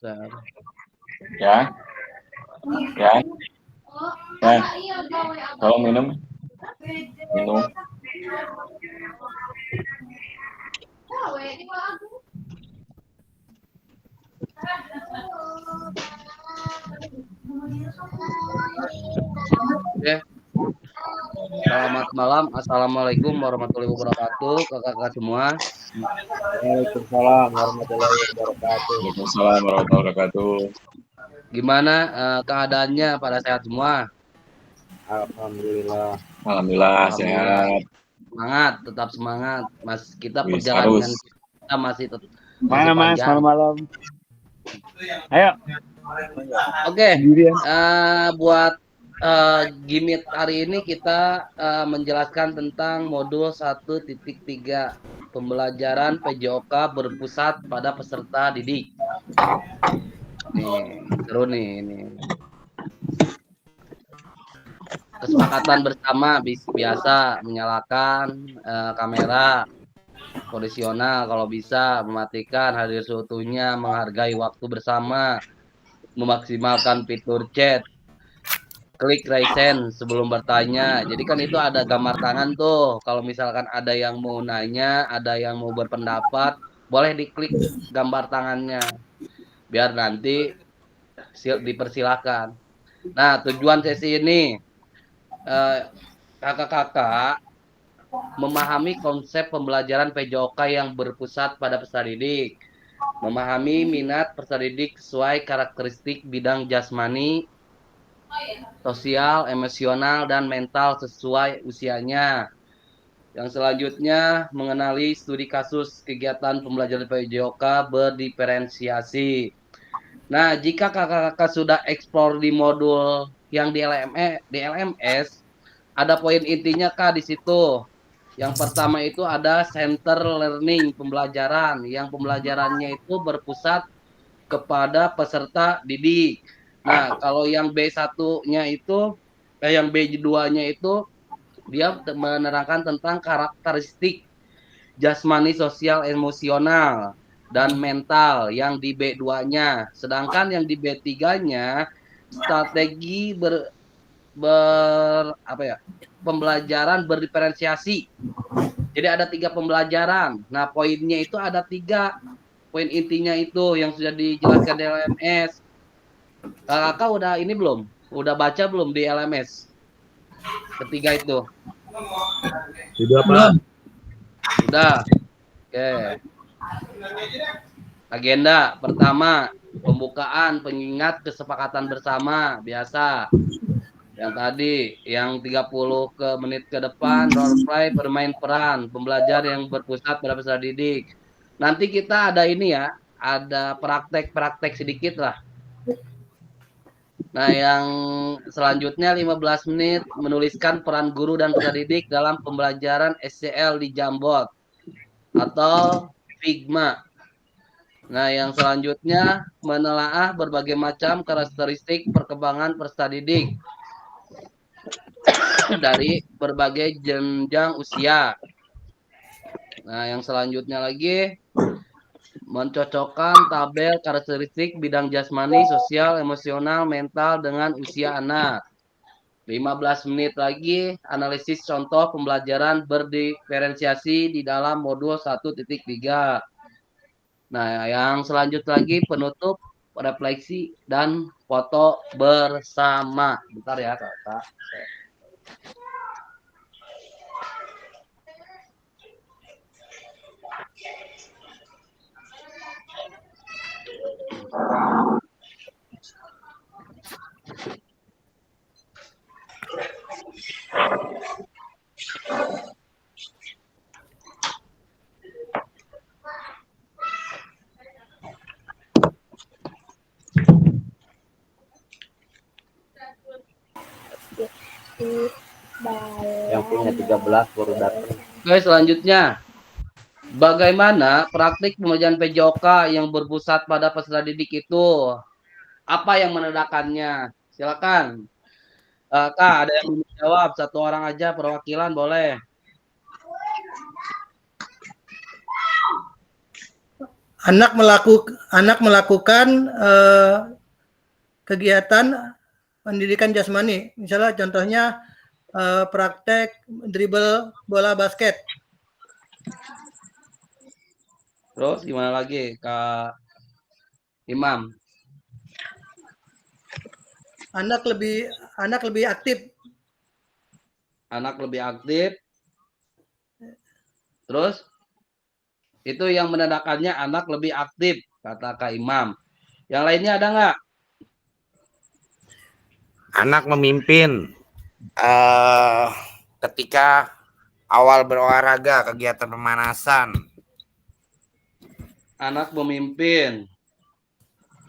Ya, ya, tolong minum. Oke. Selamat malam. Assalamualaikum warahmatullahi wabarakatuh, kakak-kakak semua. Waalaikumsalam warahmatullahi wabarakatuh. Waalaikumsalam warahmatullahi wabarakatuh. Gimana keadaannya? Pada sehat semua? Alhamdulillah. Alhamdulillah sehat. Semangat, tetap semangat. Mas, kita Wis, perjalanan harus. kita masih Mana Mas panjang. malam-malam? Ayo. Oke. Buat Gimit hari ini kita menjelaskan tentang modul 1.3 pembelajaran PJOK berpusat pada peserta didik. Nih, seru nih ini. Kesepakatan bersama biasa menyalakan kamera kondisional, kalau bisa mematikan, hadir seutuhnya, menghargai waktu bersama, memaksimalkan fitur chat, klik raise hand sebelum bertanya. Jadi kan itu ada gambar tangan tuh. Kalau misalkan ada yang mau nanya, ada yang mau berpendapat, boleh diklik gambar tangannya. Biar nanti dipersilakan. Nah, tujuan sesi ini kakak-kakak memahami konsep pembelajaran PJOK yang berpusat pada peserta didik, memahami minat peserta didik sesuai karakteristik bidang jasmani, sosial, emosional, dan mental sesuai usianya. Yang selanjutnya, mengenali studi kasus kegiatan pembelajaran PJOK berdiferensiasi. Nah, jika kakak-kakak sudah eksplor di modul yang di LMS, ada poin intinya Kak di situ. Yang pertama itu ada center learning pembelajaran, yang pembelajarannya itu berpusat kepada peserta didik. Nah, kalau yang B1-nya itu, yang B2-nya itu dia menerangkan tentang karakteristik jasmani, sosial, emosional, dan mental yang di B2-nya. Sedangkan yang di B3-nya strategi pembelajaran berdiferensiasi. Jadi ada 3 pembelajaran. Nah, poinnya itu ada 3. Poin intinya itu yang sudah dijelaskan di LMS. Kakak udah ini belum? Udah baca belum di LMS? Ketiga itu. Sudah Pak. Sudah. Oke. Agenda pertama, pembukaan, pengingat, kesepakatan bersama, biasa. Yang tadi, yang 30 menit ke depan, role play, bermain peran, pembelajar yang berpusat pada peserta didik. Nanti kita ada ini ya, ada praktek-praktek sedikit lah. Nah, yang selanjutnya 15 menit menuliskan peran guru dan peserta didik dalam pembelajaran SCL di Jambot atau Figma. Nah, yang selanjutnya menelaah berbagai macam karakteristik perkembangan peserta didik dari berbagai jenjang usia. Nah, yang selanjutnya lagi mencocokkan tabel karakteristik bidang jasmani, sosial, emosional, mental dengan usia anak. 15 menit lagi analisis contoh pembelajaran berdiferensiasi di dalam modul 1.3. Nah, yang selanjutnya lagi penutup, refleksi, dan foto bersama. Bentar ya, Kakak. Yang punya 13 baru datang. Oke, selanjutnya. Bagaimana praktik pembelajaran PJOK yang berpusat pada peserta didik itu? Apa yang menandakannya? Silakan. Kak, ada yang mau jawab? Satu orang aja perwakilan boleh. anak melakukan kegiatan pendidikan jasmani. Misalnya contohnya praktek dribble bola basket. Terus gimana lagi Kak Imam? Anak lebih aktif. Anak lebih aktif. Terus itu yang menandakannya anak lebih aktif, kata Kak Imam. Yang lainnya ada nggak? Anak memimpin ketika awal berolahraga, kegiatan pemanasan. Anak memimpin.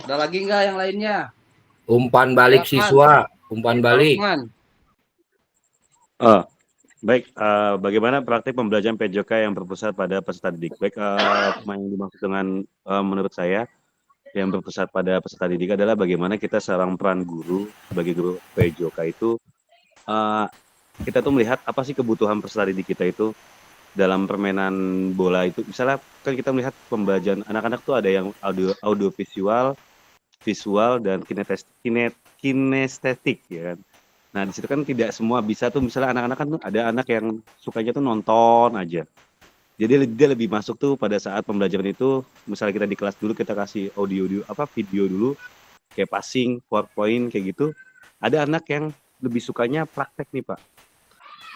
Ada lagi nggak yang lainnya? Umpan balik siswa, umpan balik. Baik, bagaimana praktik pembelajaran PJOK yang berpusat pada peserta didik? Baik, yang dimaksud dengan menurut saya yang berpusat pada peserta didik adalah bagaimana kita seorang peran guru sebagai guru PJOK itu kita tuh melihat apa sih kebutuhan peserta didik kita itu dalam permainan bola itu. Misalnya kan kita melihat pembelajaran anak-anak tuh ada yang audio visual dan kinestetik ya kan. Nah di situ kan tidak semua bisa tuh, misalnya anak-anak kan tuh ada anak yang sukanya tuh nonton aja. Jadi dia lebih masuk tuh pada saat pembelajaran itu, misalnya kita di kelas dulu kita kasih video dulu kayak passing, PowerPoint kayak gitu. Ada anak yang lebih sukanya praktek nih Pak.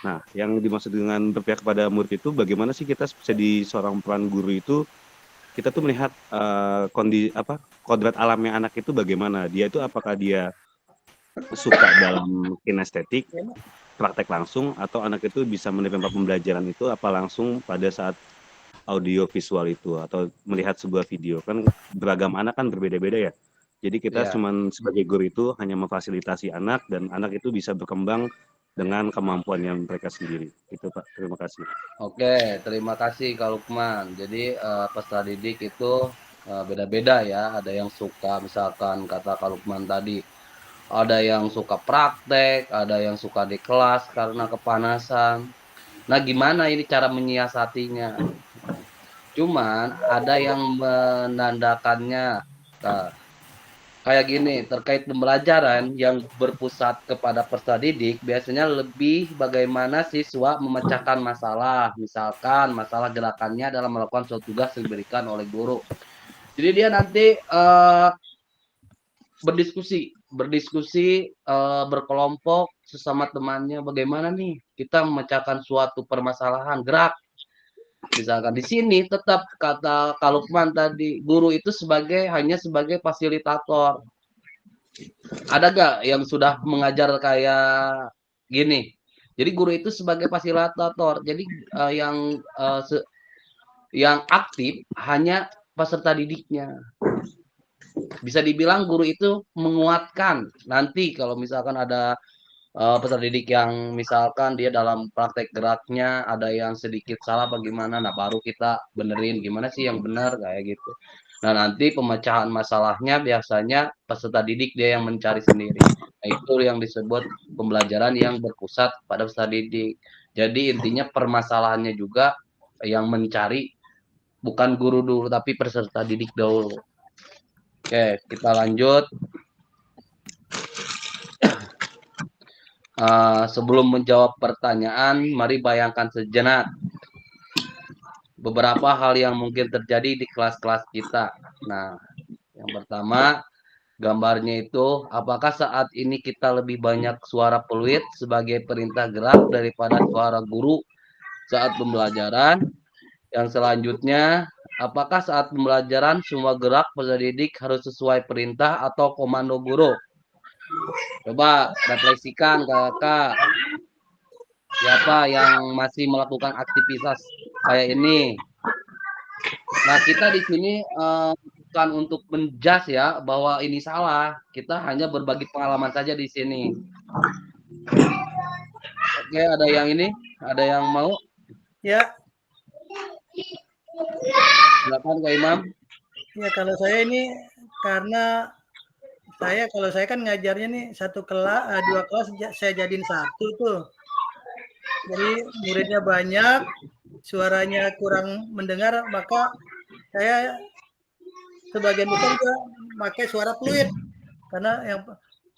Nah, yang dimaksud dengan berpihak kepada murid itu bagaimana sih kita jadi seorang peran guru itu kita tuh melihat kodrat alamnya anak itu bagaimana. Dia itu apakah dia suka dalam kinestetik, praktek langsung, atau anak itu bisa menerima pembelajaran itu apa langsung pada saat audio visual itu atau melihat sebuah video. Kan beragam anak kan berbeda-beda ya. Jadi kita cuman sebagai guru itu hanya memfasilitasi anak dan anak itu bisa berkembang dengan kemampuan yang mereka sendiri. Itu Pak, terima kasih. Oke, terima kasih Kak Lukman. Jadi peserta didik itu beda-beda ya. Ada yang suka misalkan kata Kak Lukman tadi, ada yang suka praktek, ada yang suka di kelas karena kepanasan. Nah, gimana ini cara menyiasatinya? Cuman ada yang menandakannya. Nah, kayak gini, terkait pembelajaran yang berpusat kepada peserta didik, biasanya lebih bagaimana siswa memecahkan masalah. Misalkan masalah gerakannya dalam melakukan suatu tugas yang diberikan oleh guru. Jadi dia nanti berdiskusi berkelompok sesama temannya, bagaimana nih kita memecahkan suatu permasalahan gerak. Misalkan di sini tetap kata Kak Lukman tadi, guru itu hanya sebagai fasilitator. Ada gak yang sudah mengajar kayak gini? Jadi guru itu sebagai fasilitator. Jadi yang aktif hanya peserta didiknya. Bisa dibilang guru itu menguatkan. Nanti kalau misalkan ada peserta didik yang misalkan dia dalam praktek geraknya ada yang sedikit salah bagaimana, nah baru kita benerin gimana sih yang benar kayak gitu. Nah nanti pemecahan masalahnya biasanya peserta didik dia yang mencari sendiri. Nah, itu yang disebut pembelajaran yang berpusat pada peserta didik. Jadi intinya permasalahannya juga yang mencari bukan guru dulu tapi peserta didik dulu. Oke, kita lanjut. Sebelum menjawab pertanyaan, mari bayangkan sejenak beberapa hal yang mungkin terjadi di kelas-kelas kita. Nah, yang pertama, gambarnya itu, apakah saat ini kita lebih banyak suara peluit sebagai perintah gerak daripada suara guru saat pembelajaran? Yang selanjutnya, apakah saat pembelajaran semua gerak peserta didik harus sesuai perintah atau komando guru? Coba refleksikan kakak. Siapa yang masih melakukan aktivitas kayak ini? Nah, kita di sini bukan untuk menjudge ya bahwa ini salah. Kita hanya berbagi pengalaman saja di sini. Oke, ada yang ini? Ada yang mau? Ya. Silakan Kak Imam. Ya, kalau saya ini karena kalau saya kan ngajarnya nih dua kelas saya jadiin satu tuh. Jadi muridnya banyak, suaranya kurang mendengar, maka saya sebagian besar juga pakai suara fluid karena yang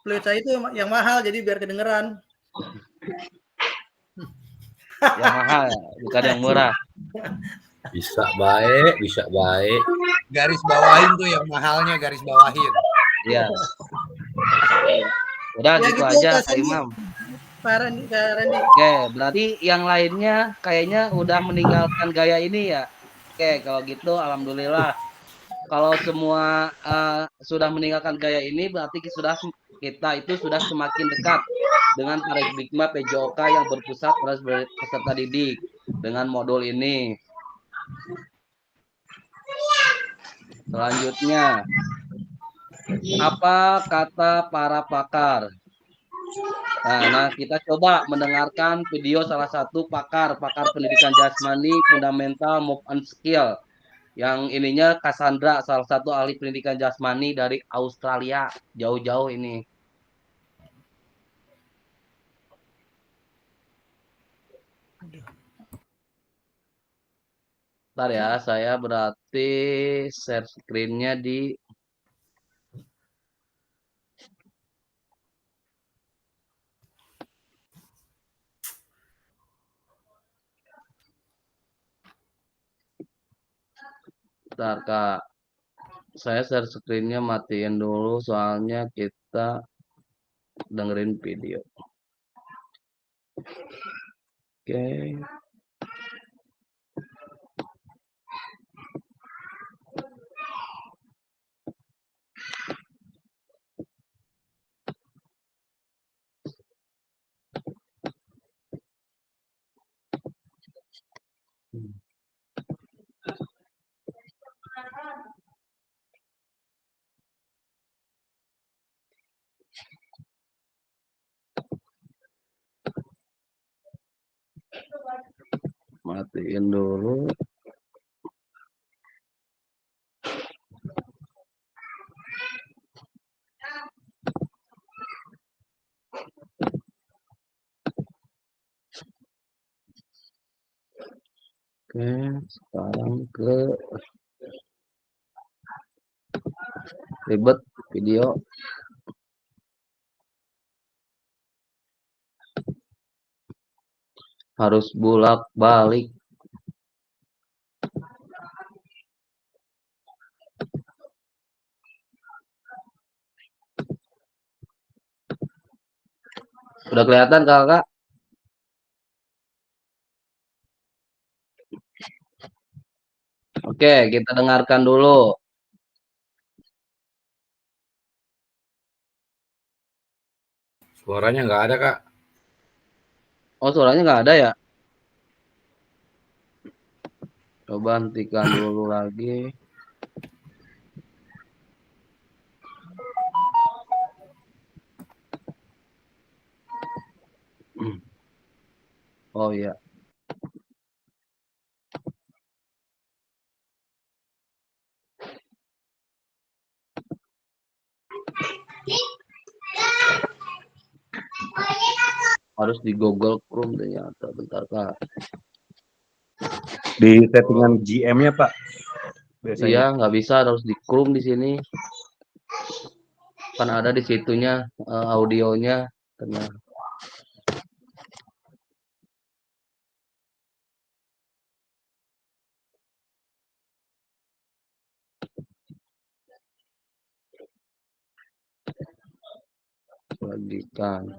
fluid saya itu yang mahal jadi biar kedengeran. Yang mahal ya, bukan yang murah. Bisa baik, bisa baik. Garis bawahin tuh yang mahalnya, garis bawahin. Iya. Udah Ya gitu gitu aja Kak Kak Sandi. Imam. Pak Randy. Oke, berarti yang lainnya kayaknya udah meninggalkan gaya ini ya. Oke, kalau gitu alhamdulillah. Kalau semua sudah meninggalkan gaya ini berarti kita itu sudah semakin dekat dengan paradigma PJOK yang berpusat pada peserta didik dengan modul ini. Selanjutnya, apa kata para pakar? Nah, kita coba mendengarkan video salah satu pakar pendidikan jasmani fundamental move and skill. Yang ininya Cassandra, salah satu ahli pendidikan jasmani dari Australia, jauh-jauh ini. Bentar ya, saya berarti share screen-nya di Bentar, Kak. Saya share screen-nya matiin dulu soalnya kita dengerin video. Oke. Matiin dulu. Oke, sekarang ke ribet video. Harus bolak-balik. Udah kelihatan Kakak? Oke, kita dengarkan dulu. Suaranya nggak ada, Kak. Oh, suaranya nggak ada ya? Coba hentikan dulu lagi. Oh iya. Harus di Google Chrome ternyata. Bentar, Kak. Di settingan GM-nya, Pak. Iya, Biasanya. nggak bisa, harus di Chrome di sini. Kan ada di situnya audionya. Ternyata. Bagikan.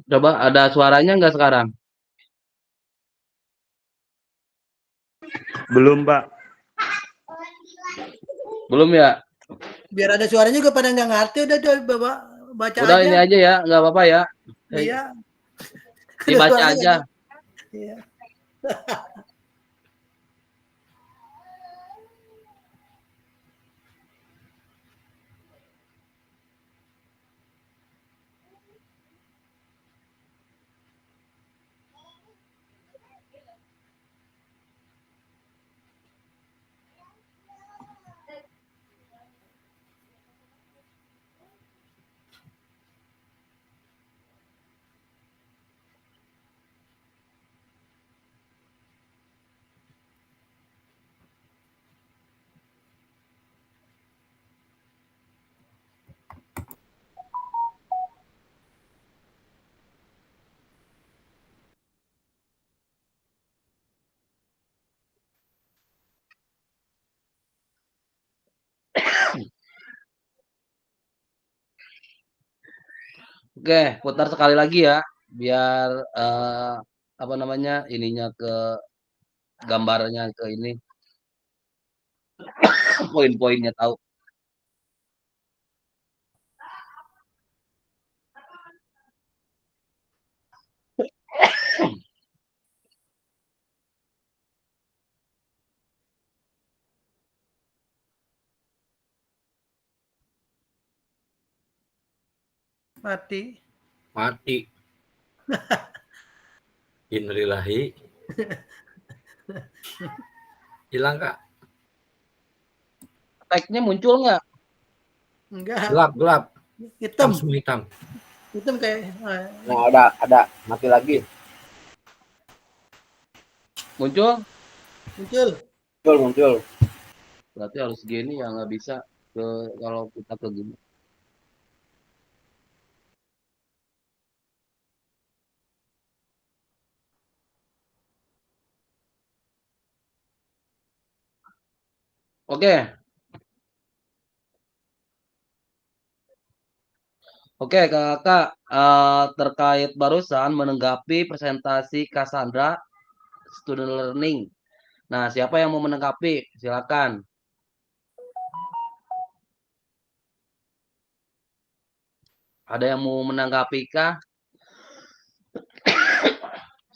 Coba ada suaranya nggak sekarang? Belum, Pak. Belum ya? Biar ada suaranya juga pada nggak ngerti udah Bapak baca Udah aja. ini aja ya, nggak apa-apa ya. Iya. Ada Dibaca suaranya aja. nggak? Iya. Oke, putar sekali lagi ya, biar apa namanya ininya ke gambarnya ke ini, poin-poinnya tahu. Mati. Mati. Innalillahi. Hilang Kak. Tag-nya muncul nggak? Enggak. Gelap, gelap. Hitam. Semua hitam. Hitam kayak. Nah, ada mati lagi. Muncul? Muncul. Muncul. Berarti harus gini ya, nggak bisa ke kalau kita ke gini. Oke. Oke, Kakak, terkait barusan menanggapi presentasi Cassandra student learning. Nah, siapa yang mau menanggapi? Silakan. Ada yang mau menanggapi kah?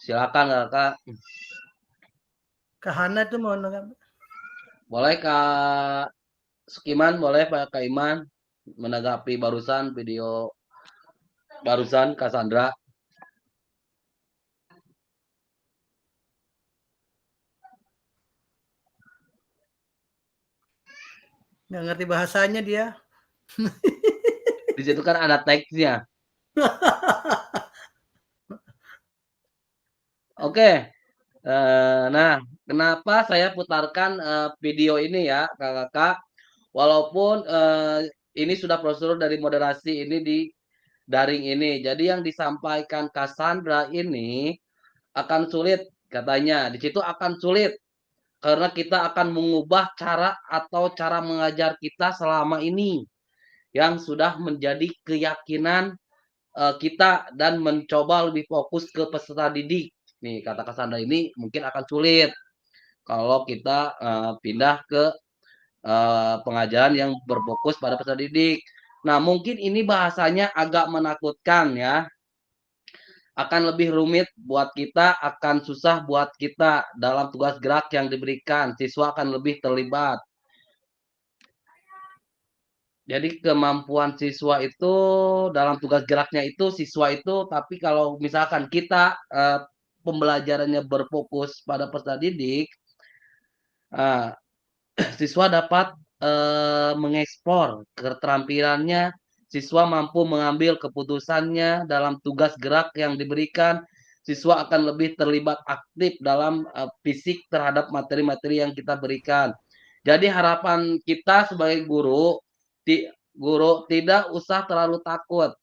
Silakan, Kakak. Kak Hana tuh mau Boleh Kak Sukiman, boleh Pak Iman menanggapi barusan video barusan Cassandra. nggak ngerti bahasanya dia. Di situ kan ada teksnya. Oke. Nah, kenapa saya putarkan video ini ya, Kakak? Walaupun ini sudah prosedur dari moderasi ini di daring ini. Jadi yang disampaikan Cassandra ini akan sulit katanya. Di situ akan sulit karena kita akan mengubah cara atau cara mengajar kita selama ini yang sudah menjadi keyakinan kita dan mencoba lebih fokus ke peserta didik. Nih, kata Cassandra ini mungkin akan sulit kalau kita pindah ke pengajaran yang berfokus pada peserta didik. Nah, mungkin ini bahasanya agak menakutkan ya. Akan lebih rumit buat kita, akan susah buat kita dalam tugas gerak yang diberikan. Siswa akan lebih terlibat. Jadi kemampuan siswa itu dalam tugas geraknya itu siswa itu, tapi kalau misalkan kita pembelajarannya berfokus pada peserta didik, siswa dapat mengekspor keterampilannya, siswa mampu mengambil keputusannya dalam tugas gerak yang diberikan, siswa akan lebih terlibat aktif dalam fisik terhadap materi-materi yang kita berikan. Jadi harapan kita sebagai guru tidak usah terlalu takut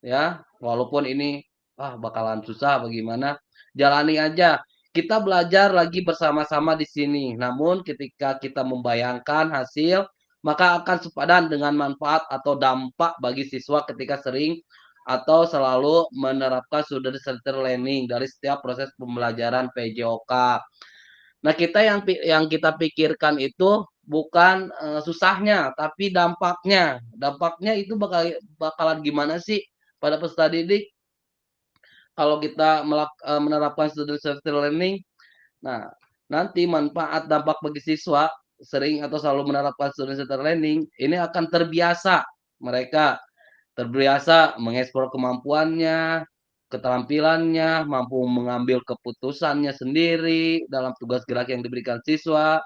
ya, walaupun ini bakalan susah bagaimana, jalani aja. Kita belajar lagi bersama-sama di sini. Namun ketika kita membayangkan hasil, maka akan sepadan dengan manfaat atau dampak bagi siswa ketika sering atau selalu menerapkan student centered learning dari setiap proses pembelajaran PJOK. Nah, kita yang kita pikirkan itu bukan susahnya, tapi dampaknya. Dampaknya itu bakalan gimana sih pada peserta didik kalau kita menerapkan student centered learning. Nah, nanti manfaat dampak bagi siswa sering atau selalu menerapkan student centered learning ini akan terbiasa, mereka terbiasa mengeksplor kemampuannya, keterampilannya, mampu mengambil keputusannya sendiri dalam tugas gerak yang diberikan siswa.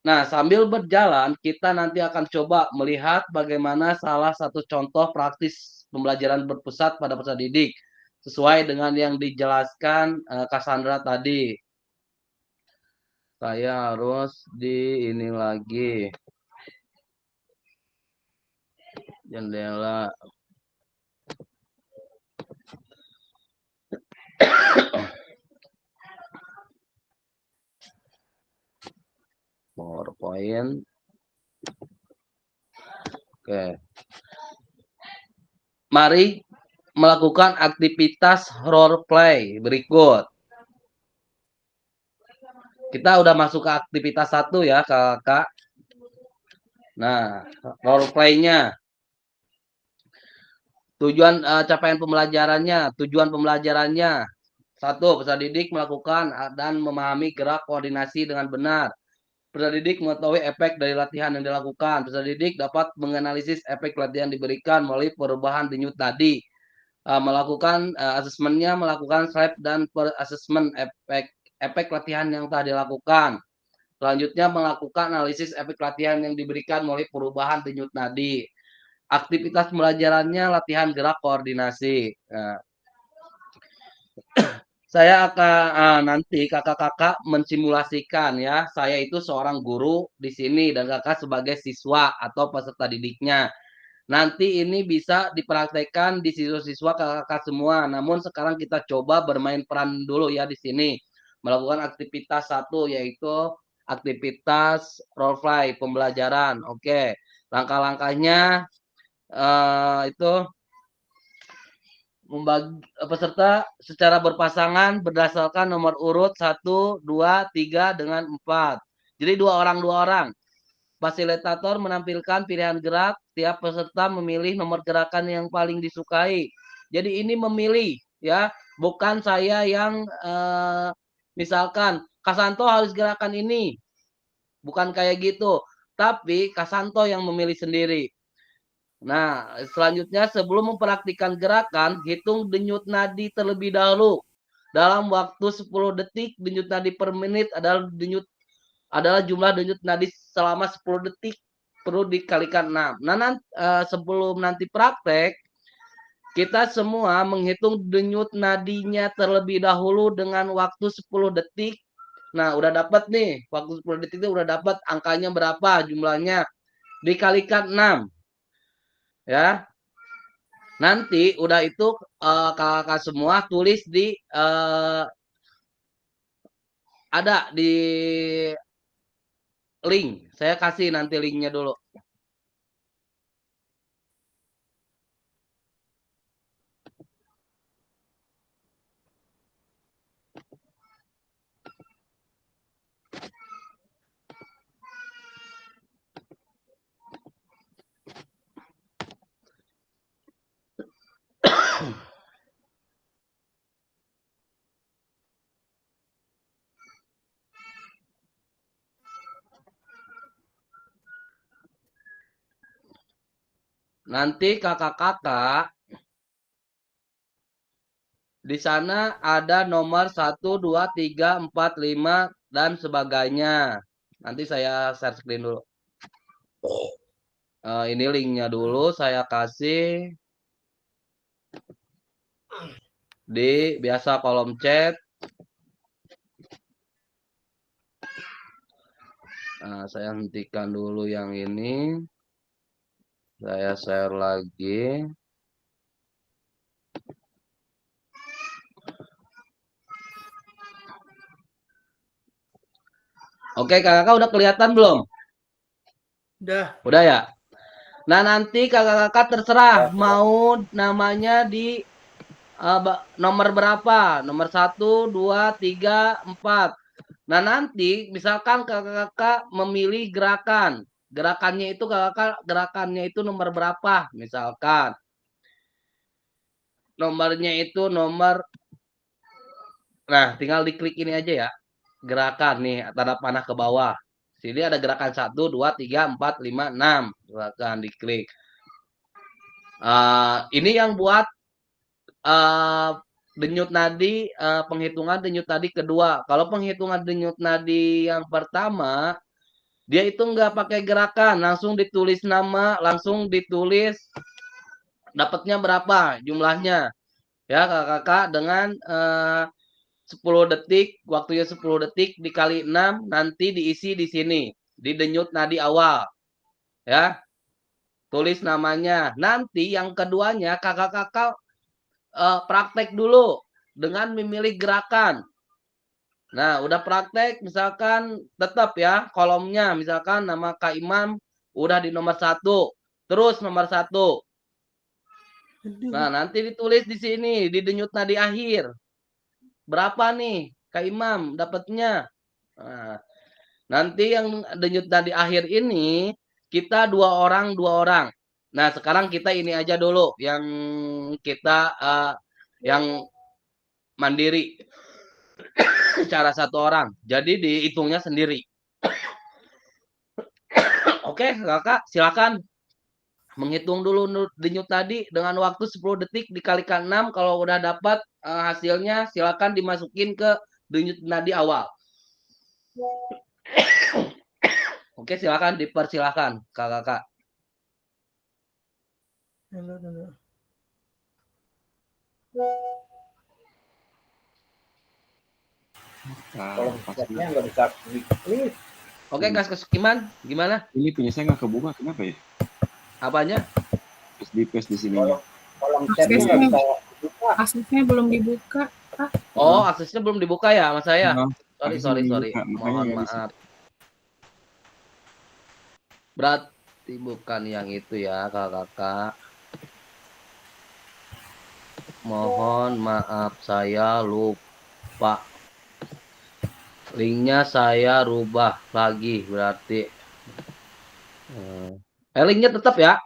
Nah, sambil berjalan, kita nanti akan coba melihat bagaimana salah satu contoh praktis pembelajaran berpusat pada peserta didik sesuai dengan yang dijelaskan Cassandra tadi. Saya harus di ini lagi. Jendela. PowerPoint. Oke. Mari melakukan aktivitas role play berikut. Kita udah masuk ke aktivitas 1 ya, Kakak. Nah, role play-nya. Tujuan capaian pembelajarannya, tujuan pembelajarannya. 1. Peserta didik melakukan dan memahami gerak koordinasi dengan benar. Peserta didik mengetahui efek dari latihan yang dilakukan. Peserta didik dapat menganalisis efek latihan diberikan melalui perubahan denyut nadi. Melakukan asesmennya, melakukan slide dan asesmen efek latihan yang telah dilakukan. Selanjutnya melakukan analisis efek latihan yang diberikan melalui perubahan denyut nadi. Aktivitas pembelajarannya latihan gerak koordinasi. Nah, saya akan nanti kakak-kakak mensimulasikan ya. Saya itu seorang guru di sini dan kakak sebagai siswa atau peserta didiknya. Nanti ini bisa dipraktekkan di siswa-siswa kakak-kakak semua. Namun sekarang kita coba bermain peran dulu ya di sini. Melakukan aktivitas 1 yaitu aktivitas role play pembelajaran. Oke, langkah-langkahnya itu membagi peserta secara berpasangan berdasarkan nomor urut 1, 2, 3 dengan 4. Jadi 2 orang. Fasilitator menampilkan pilihan gerak, tiap peserta memilih nomor gerakan yang paling disukai. Jadi ini memilih ya, bukan saya yang misalkan Kasanto harus gerakan ini. Bukan kayak gitu, tapi Kasanto yang memilih sendiri. Nah, selanjutnya sebelum mempraktikkan gerakan, hitung denyut nadi terlebih dahulu. Dalam waktu 10 detik, denyut nadi per menit adalah jumlah denyut nadi selama 10 detik perlu dikalikan 6. Nah, sebelum nanti praktek, kita semua menghitung denyut nadinya terlebih dahulu dengan waktu 10 detik. Nah, udah dapat nih, waktu 10 detik itu udah dapat angkanya berapa jumlahnya. Dikalikan 6. Ya. Nanti udah itu kakak semua tulis di ada di link. Saya kasih nanti linknya dulu. Nanti kakak-kakak di sana ada nomor 1, 2, 3, 4, 5 dan sebagainya. Nanti saya share screen dulu. Ini linknya dulu saya kasih di biasa kolom chat. Nah, saya hentikan dulu yang ini. Saya share lagi. Oke, kakak udah kelihatan belum? Udah ya? Nah, nanti kakak-kakak terserah mau namanya di nomor berapa? Nomor 1, 2, 3, 4. Nah, nanti misalkan kakak-kakak memilih gerakan. Gerakannya itu kakak gerakannya itu nomor berapa? Misalkan nomornya itu nomor. Nah, tinggal diklik ini aja ya. Gerakan nih, tanda panah ke bawah. Sini ada gerakan 1, 2, 3, 4, 5, 6. Gerakan diklik. Ini yang buat denyut nadi, penghitungan denyut nadi kedua. Kalau penghitungan denyut nadi yang pertama, dia itu nggak pakai gerakan, langsung ditulis nama, langsung ditulis dapatnya berapa jumlahnya. Ya, kakak-kakak dengan 10 detik, waktunya 10 detik dikali 6, nanti diisi di sini, di denyut nadi awal. Ya, tulis namanya. Nanti yang keduanya kakak-kakak praktek dulu dengan memilih gerakan. Nah, udah praktek, misalkan tetap ya kolomnya, misalkan nama Kak Imam udah di nomor 1, terus nomor 1. Aduh. Nah, nanti ditulis di sini di denyut nadi akhir. Berapa nih Kak Imam dapatnya? Nah, nanti yang denyut nadi akhir ini kita dua orang. Nah, sekarang kita ini aja dulu yang kita yang mandiri secara satu orang. Jadi dihitungnya sendiri. Oke, Kakak, silakan menghitung dulu denyut tadi dengan waktu 10 detik dikalikan 6. Kalau udah dapat hasilnya silakan dimasukin ke denyut nadi awal. Oke, silakan dipersilakan Kakak. Dulu. Kalau Pas chatnya nggak bisa klik. Oke, Kak Kesukiman, gimana? ini punya saya nggak kebuka, kenapa ya? Apanya? Paste di sini. Kolom chatnya nggak bisa buka. Aksesnya belum dibuka. Oh, aksesnya belum dibuka ya sama saya. Nah, Sorry. dibuka, makanya Mohon nggak bisa. maaf. Berarti bukan yang itu ya, Kakak. Mohon maaf, saya lupa. Linknya saya rubah lagi berarti. Linknya tetap ya.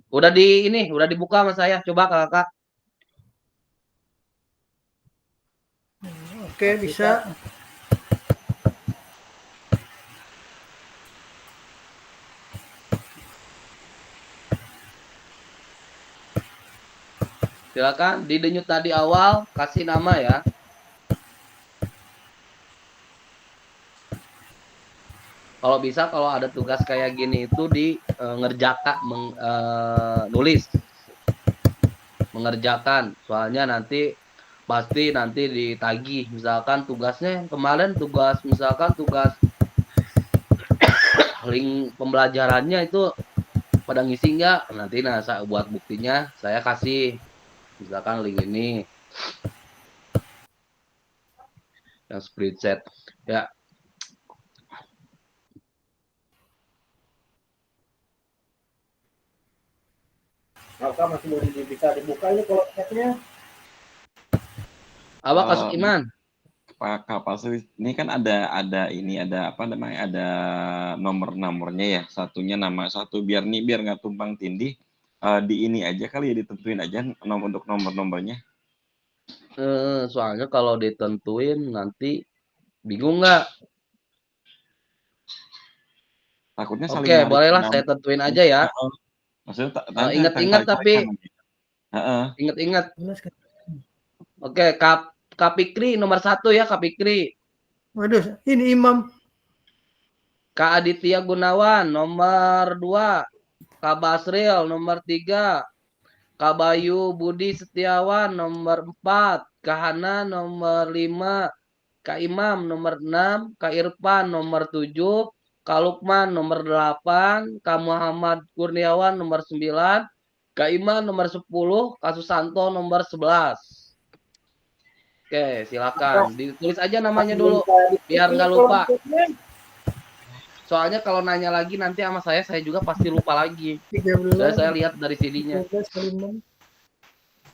Udah dibuka sama saya. Coba Kakak. Oke, bisa. Silakan di denyut tadi awal kasih nama ya. Kalau bisa kalau ada tugas kayak gini itu di nulis mengerjakan. Soalnya nanti pasti ditagih. Misalkan tugasnya yang kemarin tugas link pembelajarannya itu pada ngisi nggak? Nanti saya buat buktinya saya kasih misalkan link ini yang spreadsheet ya. Maka masih belum bisa dibuka ini kalau chatnya. Apa Kak Iman? Pak Kapal ini kan ada apa namanya, ada nomor-nomornya ya, satunya nama satu biar nggak tumpang tindih. Di ini aja kali ya, ditentuin aja untuk nomor-nomornya. Soalnya kalau ditentuin nanti bingung nggak? Takutnya saling Oke, narik bolehlah nama. saya tentuin aja ya. Maksudnya Ingat-ingat tapi Heeh. ingat-ingat. Oke, Kak Fikri nomor 1 ya, Kak Fikri. Waduh, ini Imam. Kak Aditya Gunawan nomor 2. Kak Basril nomor 3. Kak Bayu Budi Setiawan nomor 4. Kak Hana nomor 5. Kak Imam nomor 6. Kak Irfan nomor 7. Kak Lukman nomor 8. Kak Muhammad Kurniawan nomor 9. Kak Iman nomor 10. Kak Susanto nomor 11. Oke, silakan. Ditulis aja namanya dulu biar nggak lupa. Soalnya kalau nanya lagi nanti sama saya juga pasti lupa lagi. 13. Saya lihat dari CD-nya. 13 kali 6.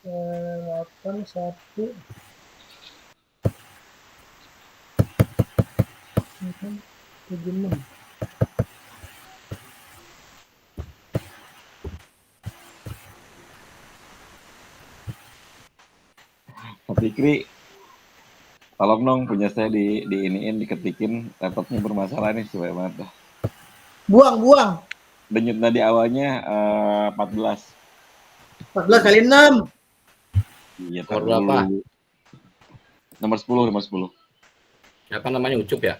8 1 7 6. Pak Fikri, tolong dong punya saya diketikin, laptopnya bermasalah nih, supaya banget dah. Buang. Denyut nadi awalnya 14. 14 kali 6. Iya, Nomor berapa? Nomor 10. Apa namanya, Ucup ya?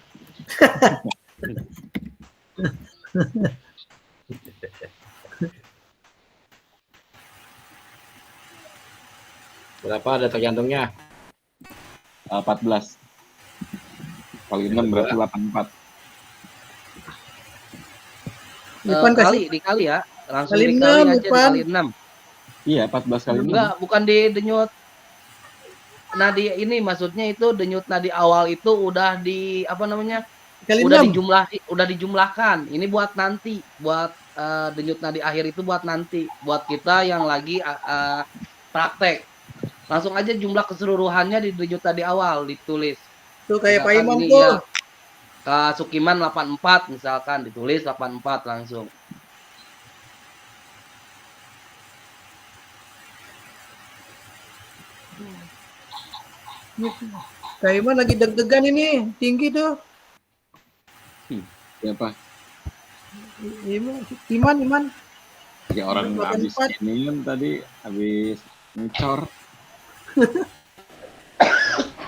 Berapa ada tergantungnya? 14 kali 6 berarti 84. Ipan kasih Dikali ya. Langsung kali dikali 6, aja Ipan. dikali 6. Iya, 14 kali 6. Enggak, bukan di denyut nadi ini, maksudnya itu denyut nadi awal itu udah di apa namanya? kali Udah 6. dijumlahkan. Ini buat nanti, buat denyut nadi akhir itu buat nanti, buat kita yang lagi praktek. Langsung aja jumlah keseluruhannya di denyut nadi awal ditulis. Tuh kayak Pak Misalkan Imam ini tuh. ya, Kak Sukiman 84 misalkan ditulis 84 langsung. Kak Iman lagi deg-degan ini, tinggi tuh. Siapa? Iman. Ya orang habis 84. ini kan tadi habis ngecor.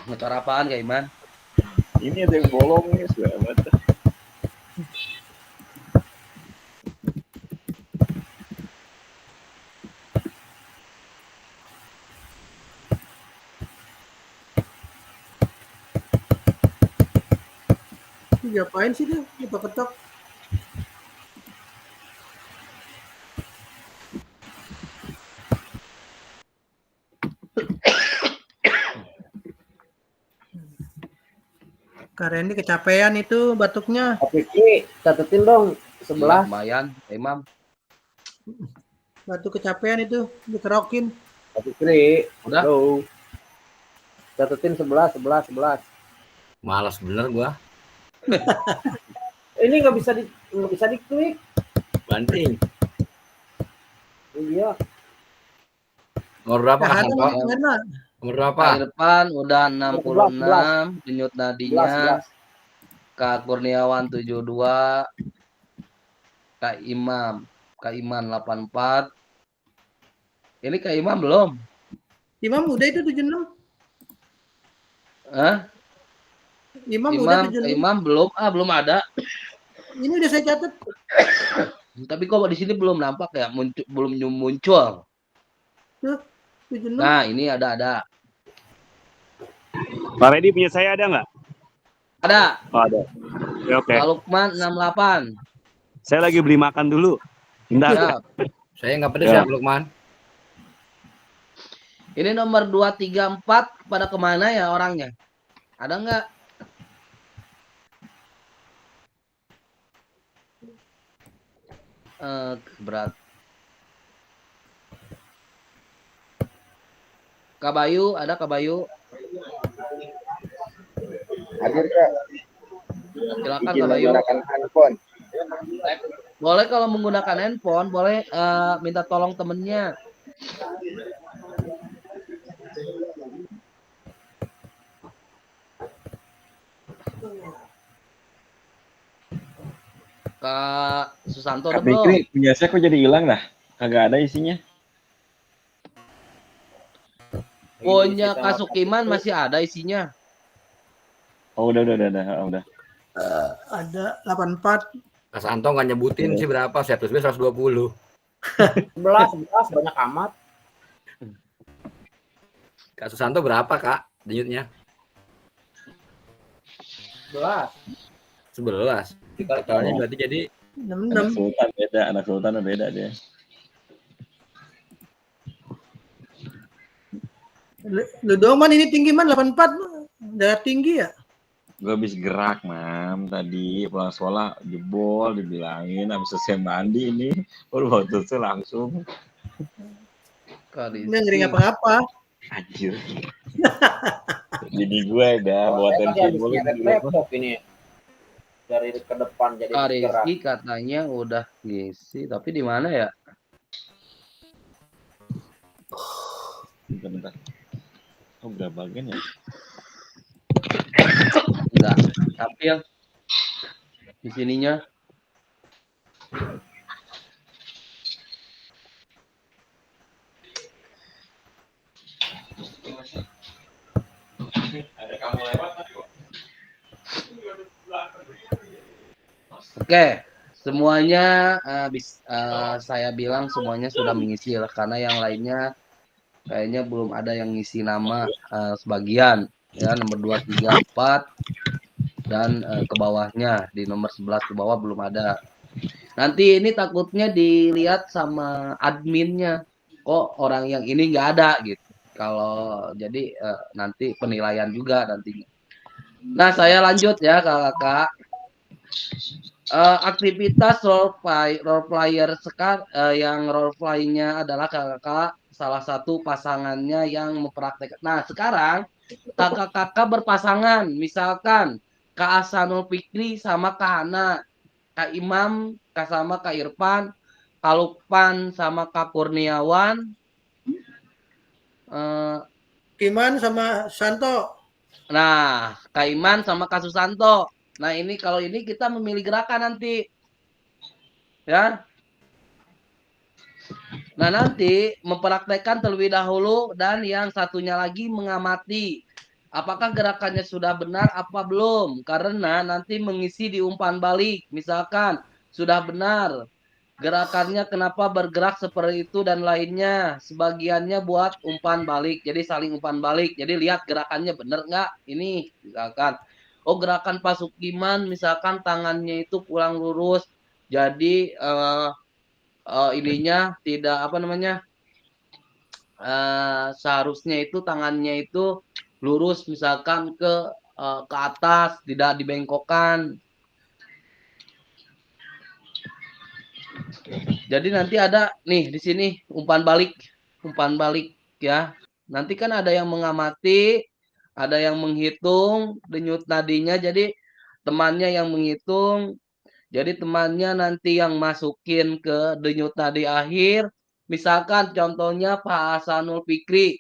Ngecor apaan Kak Iman? Ini ada yang bolong nih, sudah banget. Ngapain sih dia? Ketok-ketok. Kak Randy kecapean itu batuknya. Oke, catetin dong sebelah. Lumayan, Imam. Batuk kecapean itu dikerokin. Oke, Udah. Go. Catetin 11. Malas bener gua. Ini nggak bisa diklik. Banting. Iya. Nomor berapa Nah, Kak ada Santo? mana? Nomor berapa? Kali depan udah 66, denyut 11. nadinya Kak Kurniawan 72, Kak Iman 84. Ini Kak Imam belum? Imam udah itu 76. Hah? Imam udah Kak 76. Imam belum ada. Ini udah saya catat. Tapi kok di sini belum nampak ya, belum muncul. Tuh, 76. Nah, ini ada. Pak Redi punya saya ada nggak? Ada. Oh, ada. Ya, oke. Kak Lukman 68. Saya lagi beli makan dulu. Bentar. Siap. Saya nggak pedes Ya. ya, Lukman. Ini nomor 234 pada kemana ya orangnya? Ada nggak? Berat. Kak Bayu, ada Kak Bayu? Hadir Kak. Silakan Izin Kak Bayu. menggunakan handphone. Boleh kalau menggunakan handphone, boleh minta tolong temennya. Kak Susanto udah Kak belum? Fikri, punya saya kok jadi hilang dah? Kagak ada isinya. Punya Kak Sukiman masih ada isinya. Oh, udah. Udah. Ada 84. Kak Santo nggak nyebutin sih berapa, saya tulis 120. 11 banyak amat. Kak Susanto berapa Kak denyutnya? 11. 11. Totalnya berarti jadi 66. Anak Sultan beda dia. Lu doang man ini tinggi man 84. Udah tinggi ya? Gue habis gerak, Mam. Tadi pulang sekolah jebol, dibilangin habis selesai mandi ini. Baru waktu itu langsung. Kak Ini ngeri apa-apa. Anjir. Jadi gue udah buatin simbol. Laptop ini. Dari ke depan jadi Kak gerak. Rizky katanya udah ngisi, tapi di mana ya? Bentar. Oh, berapa bagian ya? Enggak. Tapi yang di sininya Oke, semuanya saya bilang semuanya sudah mengisi lah, karena yang lainnya kayaknya belum ada yang ngisi nama sebagian ya, nomor 2, 3, 4 dan ke bawahnya di nomor 11 ke bawah belum ada. Nanti ini takutnya dilihat sama adminnya, kok orang yang ini nggak ada gitu. Kalau jadi nanti penilaian juga nantinya. Nah, saya lanjut ya kakak. Aktivitas role player yang role play-nya adalah kakak salah satu pasangannya yang mempraktekkan. Nah, sekarang kakak-kakak berpasangan, misalkan Kak Asanul Fikri sama Kak Hana, Kak Imam sama Kak Irfan, Kak Lukman sama Kak Kurniawan, eh, Iman sama Santo. nah Kak Iman sama Kak Susanto. Nah, ini kalau ini kita memilih gerakan nanti, ya. Nah, nanti mempraktekkan terlebih dahulu dan yang satunya lagi mengamati apakah gerakannya sudah benar apa belum. Karena nanti mengisi di umpan balik. Misalkan sudah benar gerakannya kenapa bergerak seperti itu dan lainnya. Sebagiannya buat umpan balik. Jadi saling umpan balik. Jadi lihat gerakannya benar nggak? Ini misalkan. Oh, gerakan Pasukiman misalkan tangannya itu kurang lurus. Jadi ininya tidak apa namanya seharusnya itu tangannya itu lurus misalkan ke atas tidak dibengkokkan. Jadi nanti ada nih di sini umpan balik ya. Nanti kan ada yang mengamati, ada yang menghitung denyut nadinya. Jadi temannya yang menghitung. Jadi temannya nanti yang masukin ke denyut nadi akhir. Misalkan contohnya Pak Hasanul Fikri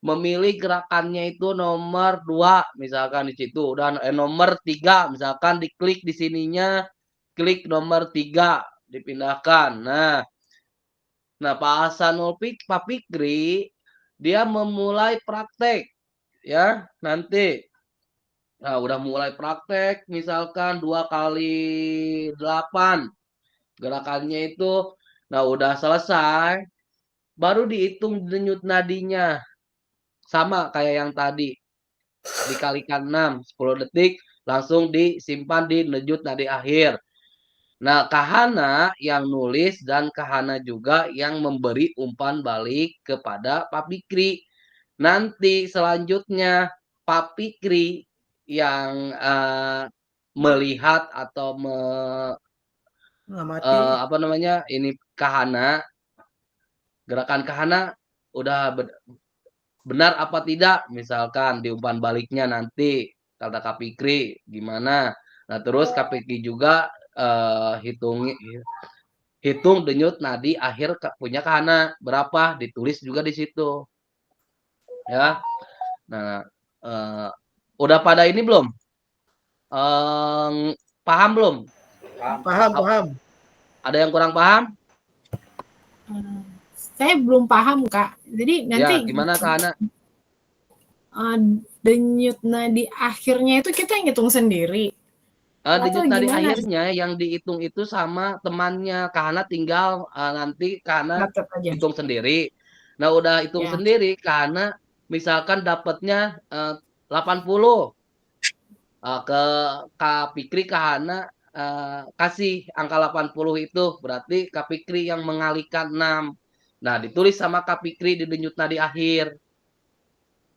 memilih gerakannya itu nomor 2 misalkan di situ dan nomor 3 misalkan diklik di sininya klik nomor 3 dipindahkan. Nah Pak Hasanul Fikri dia memulai praktek ya nanti. Nah, udah mulai praktek misalkan 2 kali 8 gerakannya itu. Nah, udah selesai baru dihitung denyut nadinya. Sama kayak yang tadi. Dikalikan 6, 10 detik langsung disimpan di denyut nadi akhir. Nah, Kahana yang nulis dan Kahana juga yang memberi umpan balik kepada Pak Fikri. Nanti selanjutnya Pak Fikri yang melihat atau Mengamati. apa namanya ini Kahana, gerakan Kahana udah benar apa tidak, misalkan di umpan baliknya nanti kata Kak Fikri gimana. Nah terus Kak Fikri juga hitung denyut nadi akhir punya Kahana berapa, ditulis juga di situ ya. Nah udah pada ini belum? Paham belum? Paham. Ada yang kurang paham? Saya belum paham, Kak. Jadi nanti Ya, gimana Kak Hana? Denyut nadi akhirnya itu kita ngitung sendiri. Denyut nadi gimana? akhirnya yang dihitung itu sama temannya. Kak Hana tinggal nanti Kak Hana Catat aja. hitung sendiri. Nah, udah hitung Ya. sendiri, Kak Hana misalkan dapatnya 80. Ke Kak Fikri Kak Hana kasih angka 80 itu berarti Kak Fikri yang mengalihkan 6. Nah, ditulis sama Kak Fikri di denyut nadi akhir.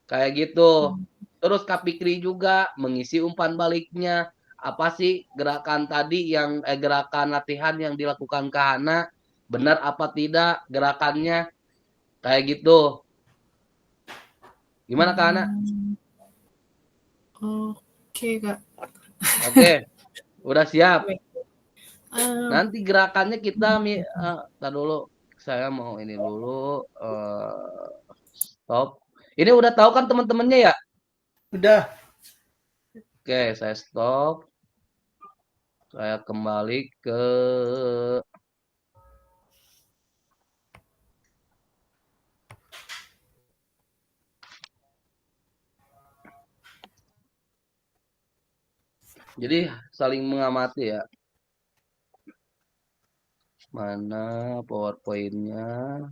Kayak gitu. Terus Kak Fikri juga mengisi umpan baliknya. Apa sih gerakan tadi yang gerakan latihan yang dilakukan Kak Hana? Benar apa tidak gerakannya? Kayak gitu. Gimana Kak Hana? Oke, Kak. Oke. Udah siap. Eh, Nanti gerakannya kita tar dulu. Saya mau ini dulu stop. Ini udah tahu kan teman-temannya ya? Udah. Oke, saya stop. Saya kembali ke jadi saling mengamati ya. Mana PowerPoint-nya?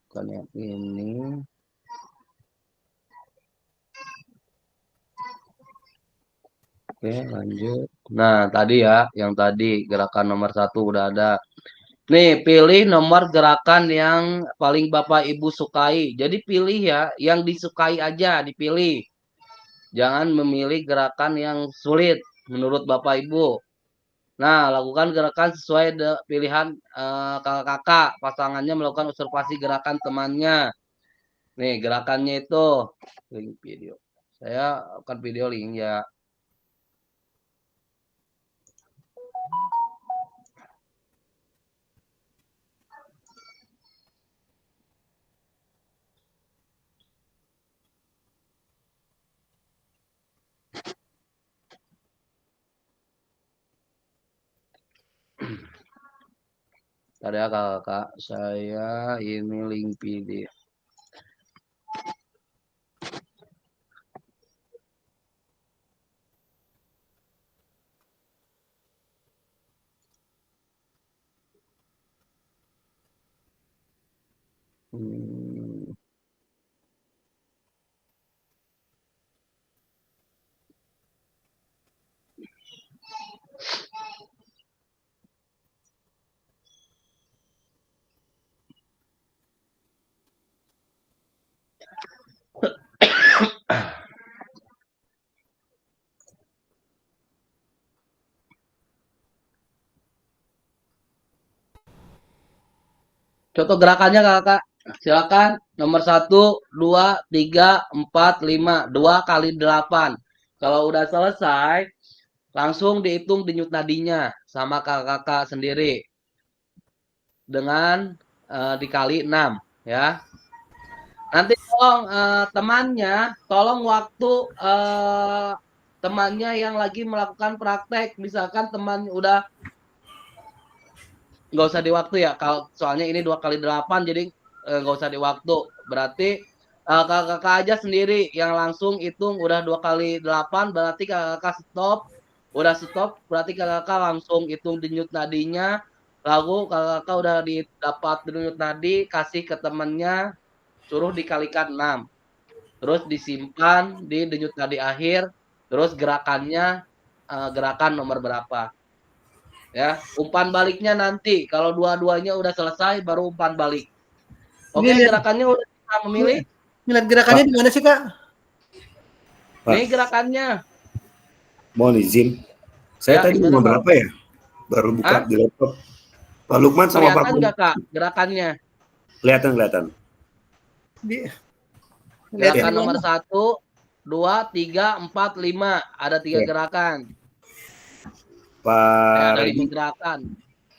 Bukan yang ini. Oke, lanjut. Nah, tadi ya, yang tadi gerakan nomor 1 udah ada. Nih, pilih nomor gerakan yang paling Bapak Ibu sukai. Jadi pilih ya, yang disukai aja dipilih. Jangan memilih gerakan yang sulit menurut Bapak Ibu. Nah, lakukan gerakan sesuai pilihan kakak-kakak. Pasangannya melakukan observasi gerakan temannya. Nih, gerakannya itu link video. Saya akan video link ya. Tadi ya kakak, saya ini link video. Contoh gerakannya kakak, silakan. Nomor 1, 2, 3, 4, 5, 2 kali 8. Kalau udah selesai, langsung dihitung denyut nadinya sama kakak-kakak sendiri dengan dikali 6 ya. Nanti tolong temannya, tolong waktu temannya yang lagi melakukan praktek, misalkan teman udah nggak usah di waktu ya, kalau soalnya ini 2 kali 8 jadi nggak usah di waktu. Berarti kakak-kakak aja sendiri yang langsung hitung udah 2 kali 8, berarti kakak stop. Udah stop, berarti kakak langsung hitung denyut nadinya. Lalu kakak udah dapat denyut nadi, kasih ke temennya, suruh dikalikan 6. Terus disimpan di denyut nadi akhir, terus gerakannya gerakan nomor berapa. Ya, umpan baliknya nanti kalau dua-duanya udah selesai baru umpan balik. Oke, gerakannya udah bisa memilih. Lihat gerakannya di mana sih, Kak? Ini gerakannya. Mohon izin. Saya Ya, tadi gimana, nomor Bang? berapa ya? Baru buka di laptop. Pak Lukman sama Pak Kelihatan Pur. nggak, Kak, gerakannya? Kelihatan. Gerakan nomor 1, 2, 3, 4, 5. Ada 3 Oke. gerakan. Pak Ada 5 Redi. gerakan.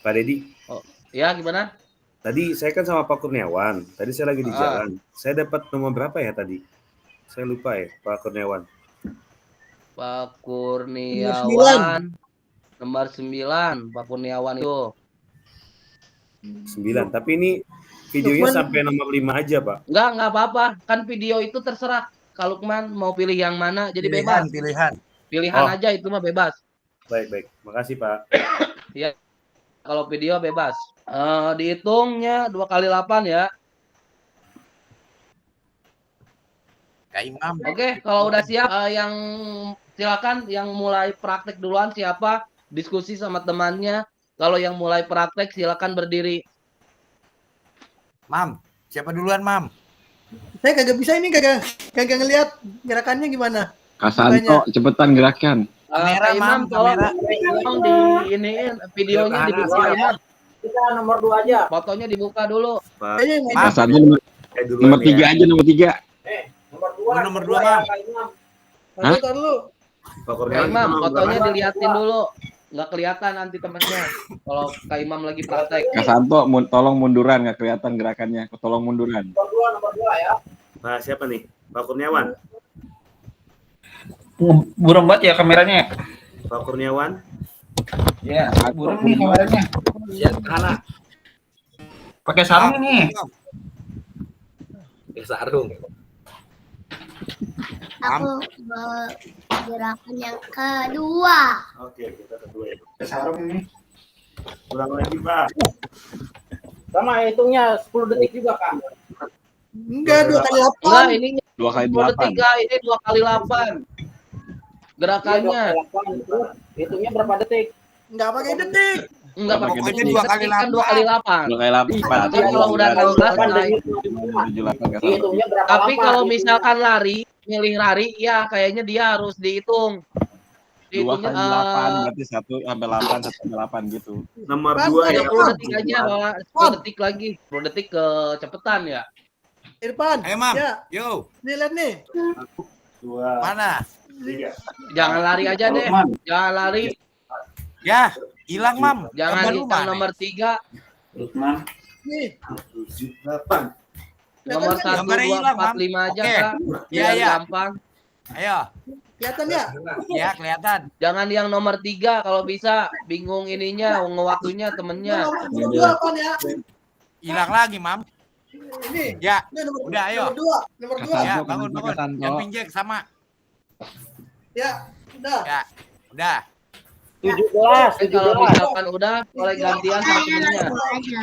Pak Dedi. Oh, ya gimana? Tadi saya kan sama Pak Kurniawan. Tadi saya lagi di jalan. Saya dapat nomor berapa ya tadi? Saya lupa ya, Pak Kurniawan. Pak Kurniawan nomor 9. Pak Kurniawan itu 9. Tapi ini videonya sampai nomor 5 aja, Pak. Enggak apa-apa. Kan video itu terserah. Kalau Lukman mau pilih yang mana, jadi bebas. Pilihan aja itu mah bebas. Baik. Makasih, Pak. Ya, kalau video bebas. Dihitungnya 2 kali 8 ya. Kak Imam. Oke, kalau udah siap, yang silakan yang mulai praktek duluan siapa? Diskusi sama temannya. Kalau yang mulai praktek silakan berdiri. Mam, siapa duluan, Mam? Saya kagak bisa ini, kagak ngelihat gerakannya gimana. Kasanto, cepetan gerakan. Kamera, Imam, Mam, kamera. tolong di iniin videonya dibuka Imam. Kita nomor 2 aja. Fotonya dibuka dulu. Pak. Kasanto nomor 3 ya. aja, nomor 3. Nomor 2. Nomor 2, Mam. Tar dulu. Pak Kak Kurniawan. Imam, nomor fotonya berapa? diliatin dulu. Nggak kelihatan nanti temennya. Kalau Kak Imam lagi praktek. Kasanto, tolong munduran, nggak kelihatan gerakannya. Tolong munduran. Nomor 2 ya. Pak siapa nih? Pak Kurniawan. Burem banget ya kameranya. Pak Kurniawan. Ya, burem nih kameranya. Ya, sana. Pakai sarung ini. Pakai sarung. Aku gerakan yang kedua. Oke, kita kedua ya. Pakai sarung ini. Ulang lagi, Pak. Sama hitungnya 10 detik juga, Kak. Enggak, 2 kali 8. Enggak, ini 2 kali 8. 8. Ini 2 kali 8. Gerakannya. Hitungnya berapa detik? Enggak pakai detik. Enggak pakai Pokoknya detik. 2 kali Kan 2 kali 8. 2 kali 8. Tapi kalau udah 16 naik. 78 Hitungnya berapa Tapi lama? kalau misalkan lari, milih lari, ya kayaknya dia harus dihitung. 2 itunya kali 8 berarti 1 sampai 8, 1 sampai 8 gitu. Nomor Pan, 2 ya. 10 detik aja, Pak. 10 detik lagi. 10 detik kecepatan ya. Irfan. Ayo, Mam. Ya, Yo. nih lihat nih. 2, Mana? 3. Jangan lari aja deh. Jangan lari. Ya, hilang, Mam. Jangan Gambar lu hitam mana? nomor 3. Lukman. Nih. 7, 8. Nomor 1, Gambarnya 2, hilang, 4, Mam. 5 aja, Oke. Kak. Iya, Biar iya. gampang. Ayo. Kelihatan ya? Ya, kelihatan. Jangan yang nomor 3 kalau bisa. Bingung ininya, ngewaktunya temennya. Nomor 2 Pan ya. Hilang lagi, Mam. Ini. Ya, Ini nomor, udah, ayo. Nomor 2. Nomor 2. Ya, bangun. Jumping jack sama. Ya, udah. Ya, udah. 17. Kalau misalkan udah, boleh gantian sama temennya.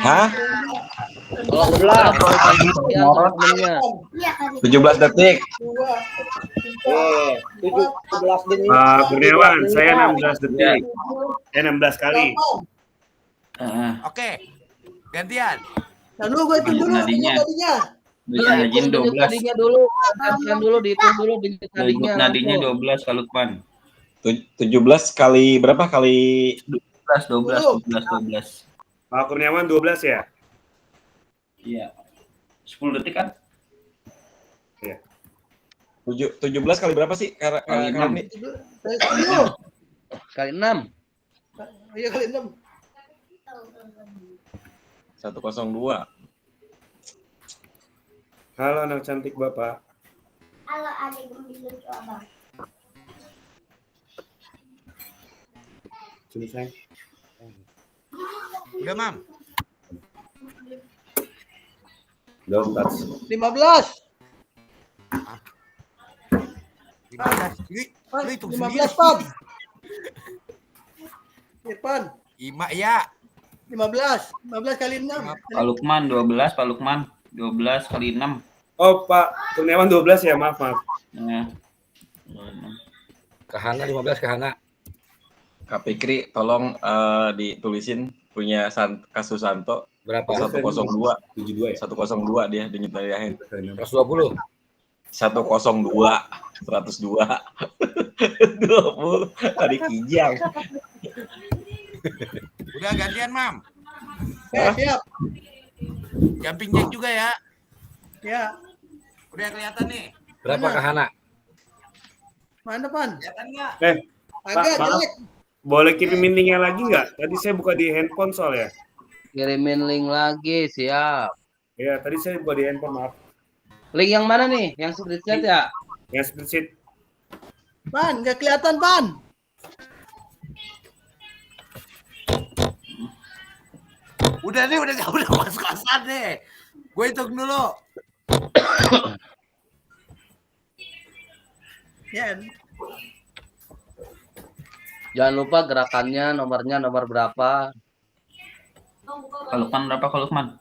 Hah? Kalau udah, boleh gantian sama temennya. Iya kan. 17 detik. 2. 17 detik. Pak Kurniawan, saya 16 detik. 16 kali. Oke. Gantian. Lalu gue hitung dulu. Nadinya. Tadinya. Najin Denyut 12. nadinya dulu. Gantian dulu, dihitung dulu denyut nadinya. Nadinya langsung. 12 Kak Lukman. 17 kali berapa kali 12. Pak Kurniawan 12 ya? Iya. 10 detik kan? 17 kali berapa sih? Kali 6. Kali 10. Kali 6. Iya kali 6. 102. Halo anak cantik Bapak. Halo adik lucu abang. Sini sayang. Udah, Mam. Don't touch. 15. 15. Lu hitung 15 sendiri. Pan. Irfan. 5 ya. 15. 15 kali 6. Pak Lukman 12, Pak Lukman 12 kali 6. Oh Pak Kurniawan 12 ya, maaf. Nah. Kahana 15 Kahana. Kak Fikri, tolong ditulisin punya Kasus Santo Berapa? 102. 72 ya. 102 dia denyut nadi akhir. 120. 102, 102. 20 tadi kijang. Udah gantian, Mam. Siap. Jumping jack juga ya. Ya. Udah kelihatan nih. Berapa Mana? Kahana? Mana Pan? Kelihatan nggak? Agak maaf. jelek. Boleh kirim linknya lagi nggak? Tadi saya buka di handphone soalnya. Kirimin link lagi, siap. Ya, tadi saya buka di handphone, maaf. Link yang mana nih? Yang spreadsheet ya? Yang spreadsheet. Pan, nggak kelihatan Pan. Udah pas-pasan deh. Gue hitung dulu. Ya. Jangan lupa gerakannya, nomornya nomor berapa. Kak Lukman berapa Kak Lukman?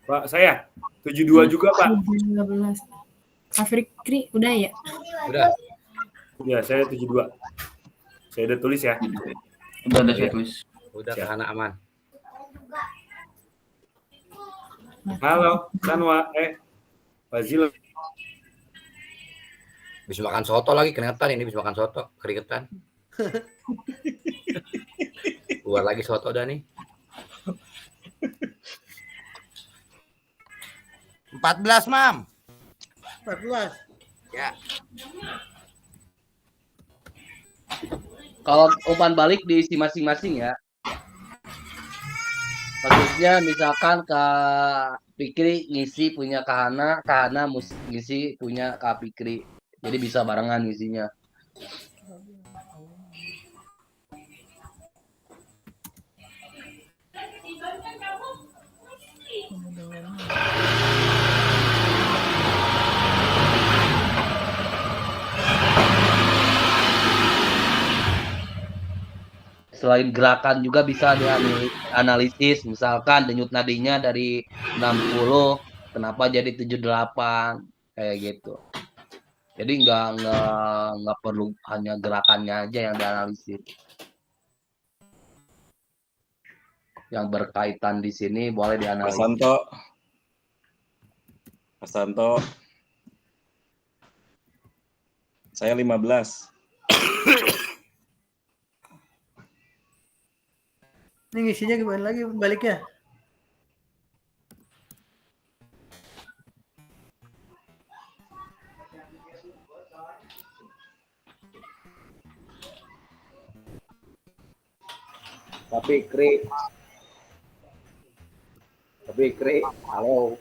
Pak, saya 72 juga, Pak. 13. Kak Fikri udah ya? Udah. Ya, saya 72. Saya udah tulis ya. Udah saya tulis. Udah Siap. Kahana aman. Halo, Sanwa. Fazil. Bisa makan soto lagi, keringetan ini bisa makan soto, keringetan. Keluar lagi soto dah nih. 14, Mam. 14. Ya. Kalau umpan balik diisi masing-masing ya. Maksudnya misalkan Kak Fikri ngisi punya Kahana, Kahana ngisi punya Kak Fikri. Jadi bisa barengan ngisinya. Selain gerakan juga bisa dianalisis, misalkan denyut nadinya dari 60 kenapa jadi 78 kayak gitu. Jadi nggak perlu hanya gerakannya aja yang dianalisis. Yang berkaitan di sini boleh dianalisis. Mas Santo. Saya 15. Ini ngisinya gimana lagi baliknya? Tapi Kri, halo.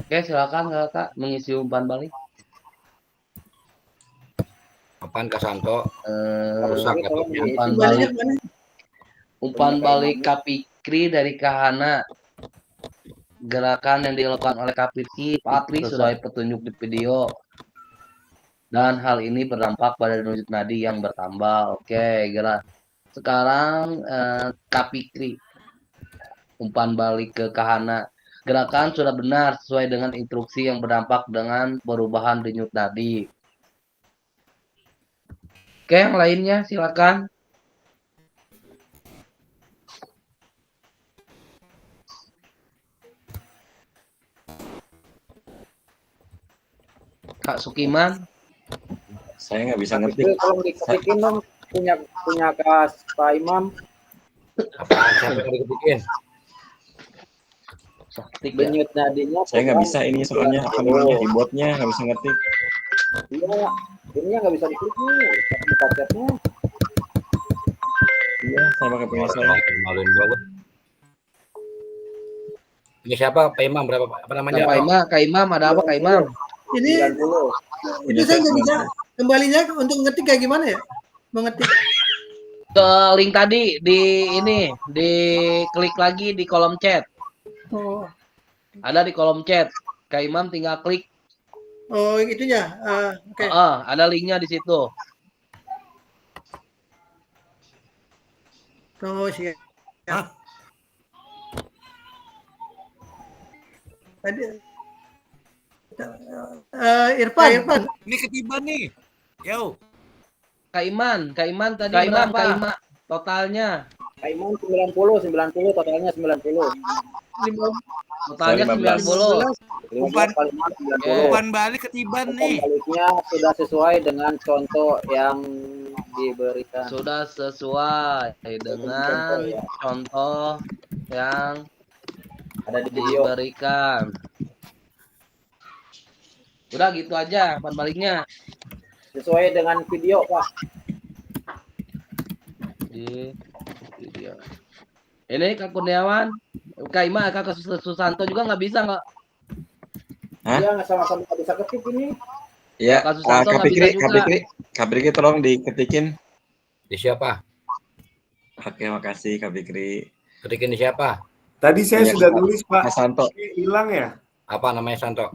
Oke, silakan Kakak mengisi umpan balik. Apaan Kak Santo? Umpan Baliknya balik, kemana? umpan balik Kak Fikri dari Kahana. Gerakan yang dilakukan oleh Kak Fikri sesuai petunjuk di video. Dan hal ini berdampak pada denyut nadi yang bertambah. Oke, gerak. Sekarang Kak Fikri umpan balik ke Kahana. Gerakan sudah benar sesuai dengan instruksi yang berdampak dengan perubahan denyut nadi. Oke, yang lainnya silakan. Kak Sukiman. Saya nggak bisa ngetik. Tolong diketikin dong punya Pak Imam. Apaan siapa yang dikepikin? Denyut nadinya. Saya nggak bisa ini soalnya apa namanya di botnya nggak bisa ngetik. Iya, ininya nggak bisa diklik nih. Buka chatnya. Iya, saya pakai punya saya. Maluin banget. Ini siapa? Pak Imam berapa? Apa namanya? Pak Imam, Kak Imam ada apa Kak Imam? Ini 90. itu saya nggak bisa kembalinya untuk ngetik kayak gimana ya? Mau ngetik. Ke link tadi di ini, di klik lagi di kolom chat. Oh, Ada di kolom chat. Kak Imam tinggal klik. oh itunya. Oke. Ada linknya di situ. Oh siap. Tadi Irfan. Ini ketiban nih. Yo. Kak Iman tadi berapa? Totalnya. Pak Imam 90 totalnya 90. Totalnya 90. Umpan balik ketiban nih. Baliknya sudah sesuai dengan contoh yang diberikan. Sudah sesuai dengan contoh yang Ada di video. diberikan. Udah gitu aja umpan baliknya. Sesuai dengan video, Pak. Di video. Ini Kak Kurniawan, Kak Ima, Kak Susanto juga nggak bisa nggak? Hah? Iya, sama-sama nggak bisa ketik ini. Ya, Kak Susanto Kak nggak bisa Fikri, juga. Kak Fikri tolong diketikin. Di siapa? Oke, makasih Kak Fikri. Ketikin di siapa? Tadi saya Iya, sudah Kak. tulis Pak. Mas Santo. Hilang ya? Apa namanya Santo?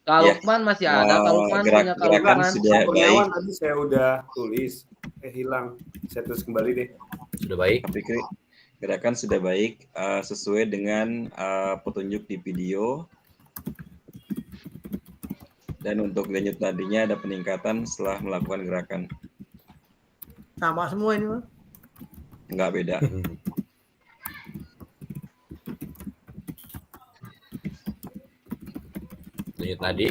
Kak Iya. Lukman masih ada, Kak Lukman punya Kak Gerakan Lukman. sudah baik. Kurniawan tadi saya udah tulis. Hilang. Saya tulis kembali deh. Sudah baik. Kak Fikri, gerakan sudah baik sesuai dengan petunjuk di video. Dan untuk denyut nadinya ada peningkatan setelah melakukan gerakan. Sama semua ini mah. Nggak beda. Denyut nadi.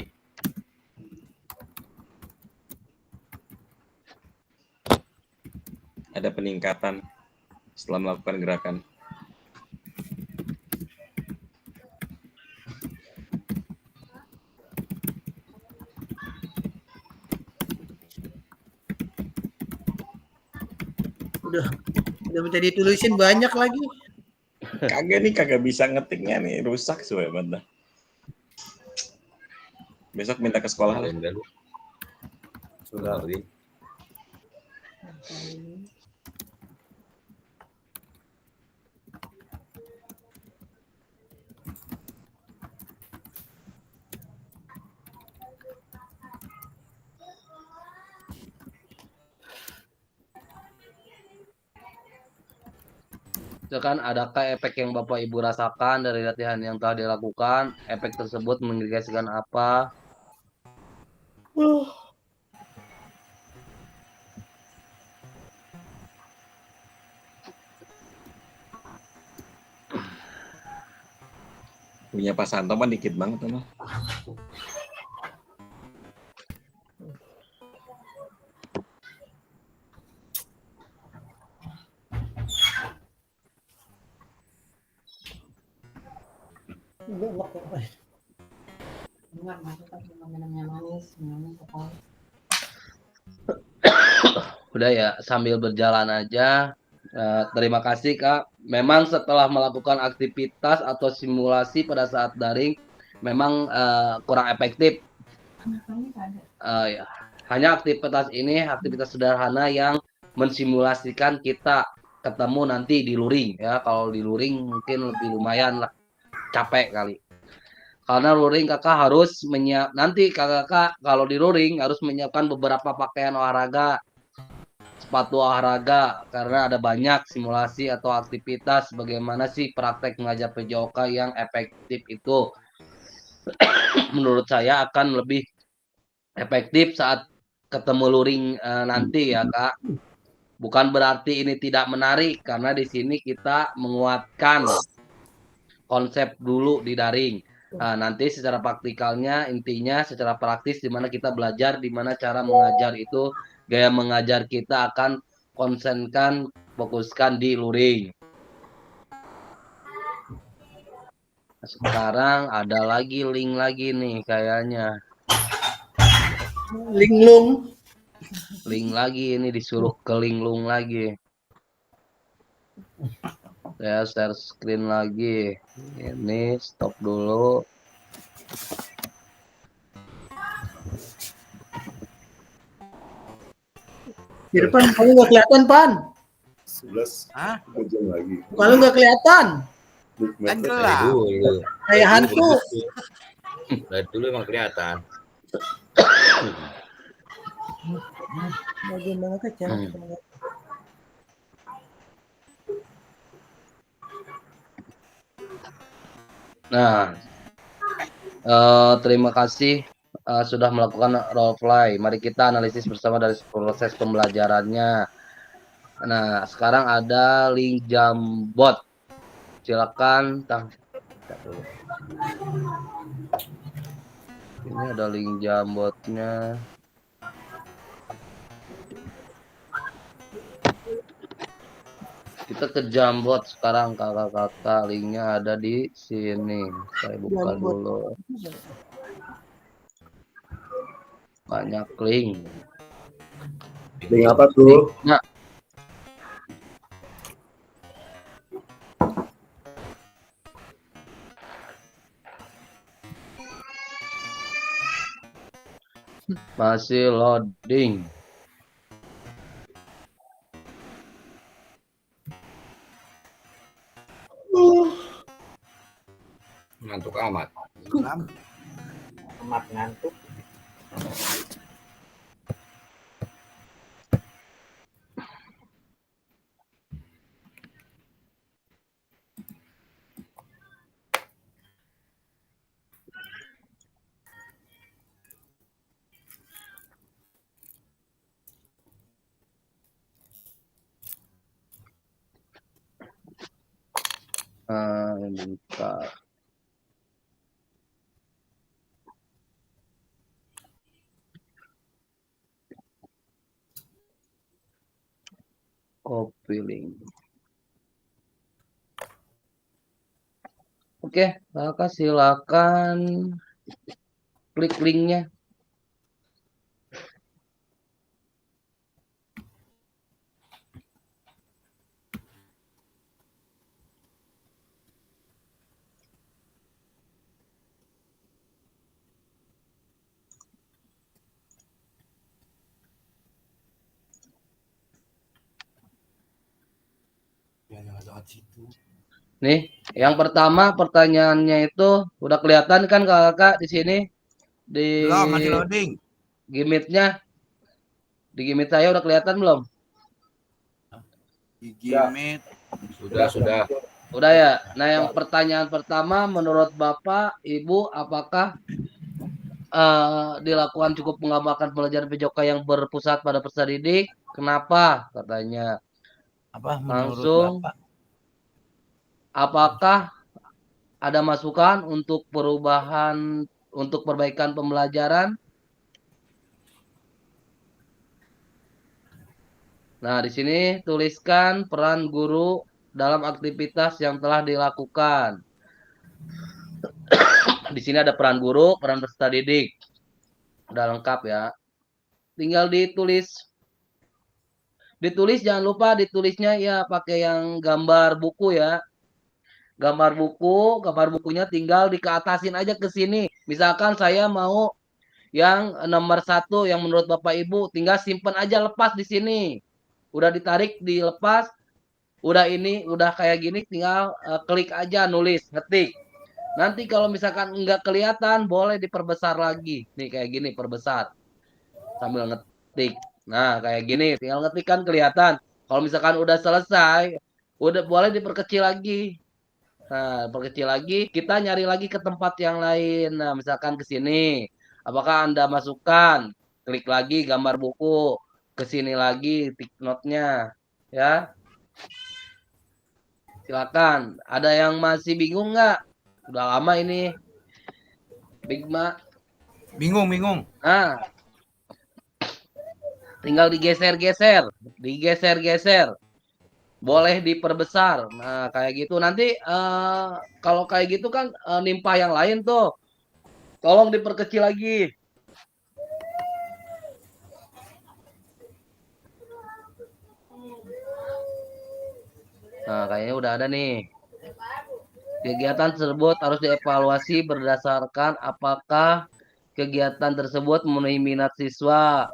Ada peningkatan setelah melakukan gerakan. Udah minta ditulisin banyak lagi. Kagak bisa ngetiknya nih, rusak banget dah. Besok minta ke sekolah lah. Sudah. Misalkan adakah efek yang Bapak Ibu rasakan dari latihan yang telah dilakukan? Efek tersebut mengindikasikan apa? Punya Pak Santo mah dikit banget mah. Udah ya, sambil berjalan aja. Terima kasih Kak. Memang setelah melakukan aktivitas atau simulasi pada saat daring, memang kurang efektif. Ya. Hanya aktivitas ini aktivitas sederhana yang mensimulasikan kita ketemu nanti di luring ya. Kalau di luring mungkin lebih lumayan lah, capek kali. Karena luring kakak harus nanti kakak kalau di luring harus menyiapkan beberapa pakaian olahraga, sepatu olahraga, karena ada banyak simulasi atau aktivitas bagaimana sih praktek mengajar PJOK yang efektif itu. Menurut saya akan lebih efektif saat ketemu luring nanti ya Kak. Bukan berarti ini tidak menarik, karena di sini kita menguatkan konsep dulu di daring. Nanti secara praktikalnya, intinya secara praktis di mana kita belajar, di mana cara mengajar itu, gaya mengajar kita akan konsenkan, fokuskan di luring. Sekarang ada lagi link lagi nih kayaknya. Linglung. Link lagi ini disuruh ke linglung lagi. Saya share screen lagi. Ini stop dulu. Di depan kamu nggak kelihatan, Pan. 11 Hah? jam lagi. Kalau nggak kelihatan, Kan gelap. kayak hantu. Dari dulu emang kelihatan. Bagaimana kecil? Nah, terima kasih sudah melakukan role play. Mari kita analisis bersama dari proses pembelajarannya. Nah, sekarang ada link Jambot. Silakan. Ini ada link Jambotnya. Kita ke Jambot sekarang kakak-kakak. Linknya ada di sini. Saya buka dulu. Banyak link. Link apa tuh? Nah, masih loading. Ngantuk amat. Amat ngantuk. Bentar. Copy link. Oke, kakak silakan klik linknya. Nih, yang pertama pertanyaannya itu udah kelihatan kan kakak di sini di Belum, masih loading. Gimmitnya, di Gimmit saya udah kelihatan belum? Di Gimit. Sudah. Udah ya. Nah, yang pertanyaan pertama, menurut Bapak, Ibu, apakah dilakukan cukup mengamalkan pelajaran PJOK yang berpusat pada peserta didik? Kenapa? Katanya. Apa menurut Langsung. Bapak? Apakah ada masukan untuk perubahan, untuk perbaikan pembelajaran? Nah, di sini tuliskan peran guru dalam aktivitas yang telah dilakukan. Di sini ada peran guru, peran peserta didik. Udah lengkap ya. Tinggal ditulis. Ditulis jangan lupa ditulisnya ya pakai yang gambar buku ya. Gambar bukunya tinggal dikeatasin aja ke sini. Misalkan saya mau yang nomor 1 yang menurut Bapak Ibu, tinggal simpen aja lepas di sini. Udah ditarik, dilepas, udah kayak gini, tinggal klik aja nulis, ngetik. Nanti kalau misalkan nggak kelihatan, boleh diperbesar lagi. Nih kayak gini, perbesar. Sambil ngetik. Nah, kayak gini, tinggal ngetik kan kelihatan. Kalau misalkan udah selesai, udah boleh diperkecil lagi. Nah, perkecil lagi, kita nyari lagi ke tempat yang lain. Nah, misalkan ke sini. Apakah Anda masukkan? Klik lagi gambar buku. Ke sini lagi, tik note-nya. Ya, silakan. Ada yang masih bingung nggak? Udah lama ini. Bigma. Bingung. Nah, tinggal digeser-geser. Boleh diperbesar. Nah, kayak gitu. Nanti kalau kayak gitu kan nimpah yang lain tuh. Tolong diperkecil lagi. Nah, kayaknya udah ada nih. Kegiatan tersebut harus dievaluasi berdasarkan apakah kegiatan tersebut memenuhi minat siswa,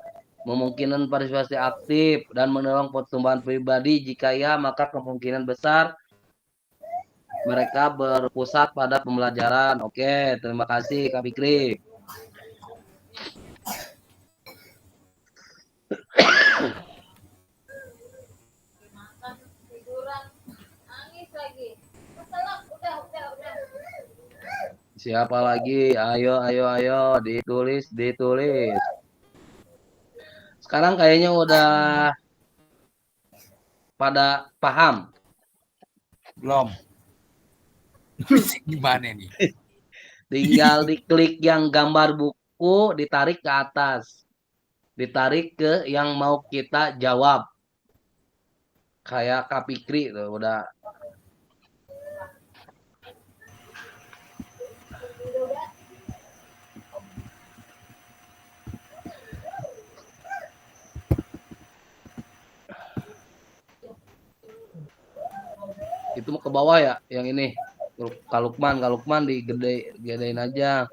memungkinkan partisipasi aktif, dan mendorong pertumbuhan pribadi. Jika ya, maka kemungkinan besar mereka berpusat pada pembelajaran. Oke, terima kasih Kak Fikri. Siapa lagi? Ayo, ditulis. Sekarang kayaknya udah pada paham. Belum. Gimana nih? Tinggal diklik yang gambar buku, ditarik ke atas. Ditarik ke yang mau kita jawab. Kayak Kak Fikri tuh udah. Itu mau ke bawah ya, yang ini. Kalukman digedein aja.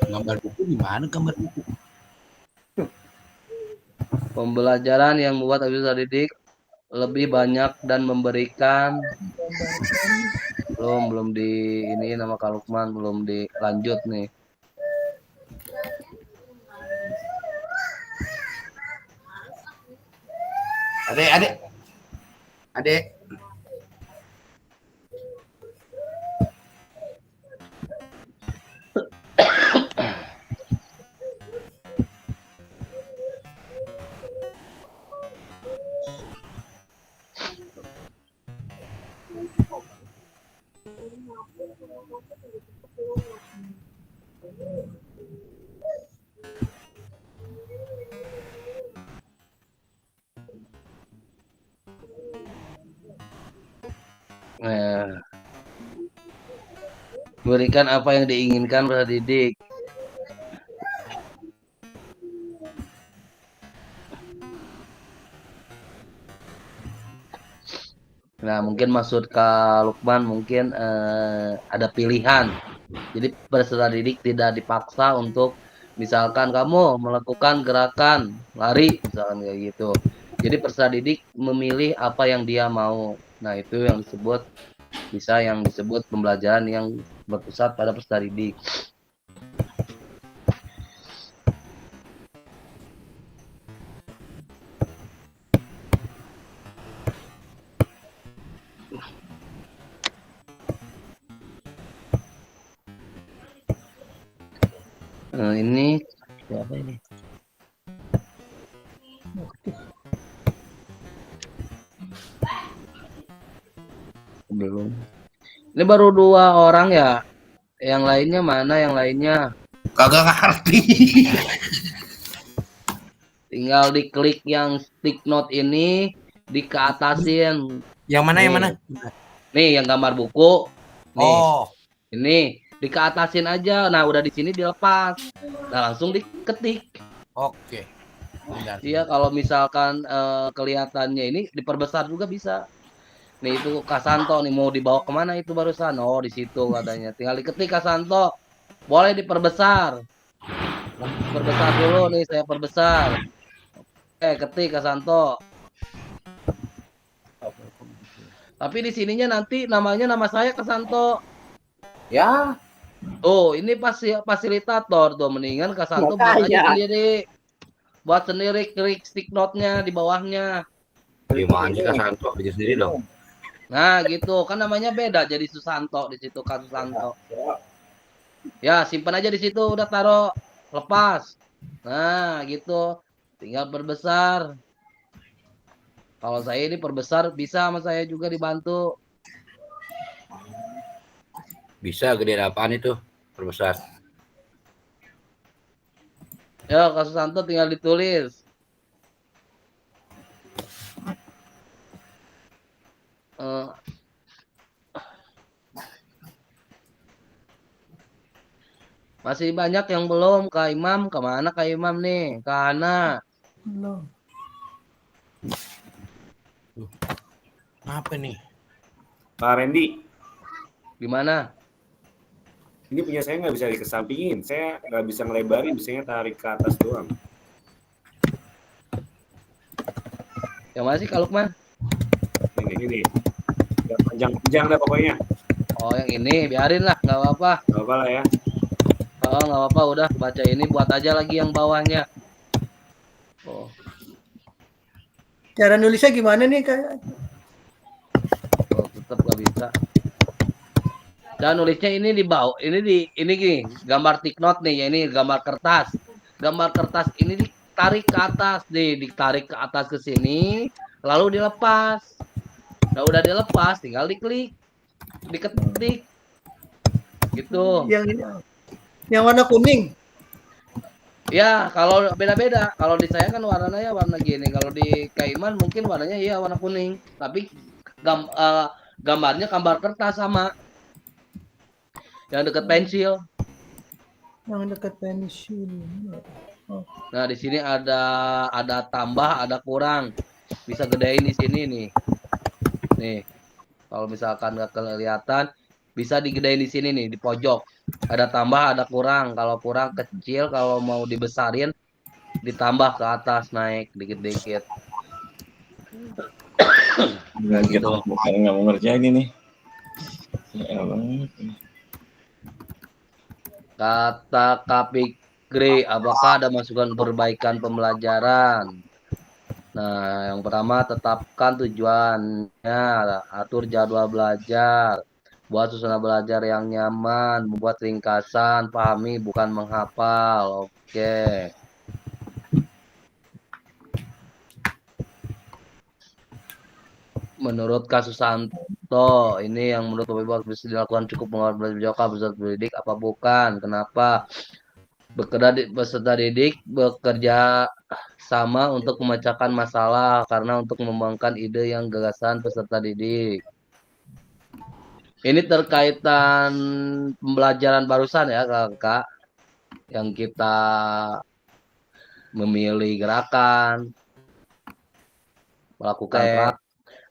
Gambar buku di mana gambar buku? Pembelajaran yang membuat peserta didik lebih banyak dan memberikan. Belum di ini nama Kalukman belum dilanjut nih. Adek. Nah, berikan apa yang diinginkan peserta didik. Nah, mungkin maksud Kak Lukman mungkin ada pilihan. Jadi peserta didik tidak dipaksa untuk misalkan kamu melakukan gerakan lari, misalkan kayak gitu. Jadi peserta didik memilih apa yang dia mau. Nah, itu yang disebut pembelajaran yang berpusat pada peserta didik. Ini siapa ini? Belum. Ini baru 2 orang ya. Yang lainnya mana yang lainnya? Kagak ngerti. Tinggal diklik yang stick note ini, dikeatasin. Yang mana yang mana? Nih yang gambar buku. Nih. Oh, Ini dikeatasin aja. Nah, udah di sini dilepas. Nah, langsung diketik. oke. Benar. Iya, kalau misalkan kelihatannya ini diperbesar juga bisa. Nih itu Kasanto nih mau dibawa kemana itu barusan? Oh di situ katanya. Tinggal diketik Kasanto. Boleh diperbesar. Perbesar dulu nih saya perbesar. Ketik Kasanto. Tapi di sininya nanti namanya nama saya Kasanto. Ya, Oh ini fasilitator tuh mendingan Kasanto buat aja Makanya. sendiri. Buat sendiri klik stick note-nya di bawahnya. Gimana sih Kasanto bikin sendiri dong. Nah gitu kan namanya beda jadi Susanto di situ kan Susanto. Ya simpan aja di situ udah taruh lepas. Nah gitu tinggal perbesar. Kalau saya ini perbesar bisa sama saya juga dibantu. Bisa gedean apaan itu? Perbesar. Ya Kak Susanto tinggal ditulis. Masih banyak yang belum. Kak Imam, kemana Kak Imam nih? Kak Hana. Belum. Apa nih? Pak Randy, Gimana? ini punya saya nggak bisa dikesampingin. Saya nggak bisa ngelebarin, bisanya tarik ke atas doang. Yang mana sih Kak Lukman? Ini. Yang panjang-panjang dah pokoknya. Oh yang ini, biarin lah, nggak apa-apa. Nggak apa lah ya. Oh nggak apa-apa, udah baca ini, buat aja lagi yang bawahnya. Oh. Cara nulisnya gimana nih Kak? Oh, tetap nggak bisa. Dan nulisnya ini di bawah, ini gini, gambar tick note nih, ya ini gambar kertas. Gambar kertas ini ditarik ke atas nih, ditarik ke atas ke sini, lalu dilepas. Nah udah dilepas, tinggal diklik, diketik, gitu. Yang ini, yang warna kuning. Ya kalau beda-beda, kalau di saya kan warnanya warna gini, kalau di Kaiman mungkin warnanya iya warna kuning, tapi gambarnya gambar kertas sama. Yang dekat pensil. Yang dekat pensil. Oh. Nah, di sini ada tambah, ada kurang. Bisa gedein di sini nih. Nih. Kalau misalkan nggak kelihatan, bisa digedein di sini nih, di pojok. Ada tambah, ada kurang. Kalau kurang kecil, kalau mau dibesarin, ditambah ke atas, naik dikit-dikit. Nggak gitu. Bukan nggak mau ngerjain ini. Ya Allah. Kata Kapigri, apakah ada masukan perbaikan pembelajaran? Nah, yang pertama tetapkan tujuannya, atur jadwal belajar, buat suasana belajar yang nyaman, membuat ringkasan, pahami bukan menghafal. Oke. Menurut kasus Santo, ini yang menurut Bapak Ibu bisa dilakukan cukup mengeluarkan belajar peserta didik apa bukan? Kenapa? Peserta didik bekerja sama untuk memecahkan masalah karena untuk mengembangkan ide yang gagasan peserta didik. Ini terkaitan pembelajaran barusan ya kakak, yang kita memilih gerakan, melakukan praktek.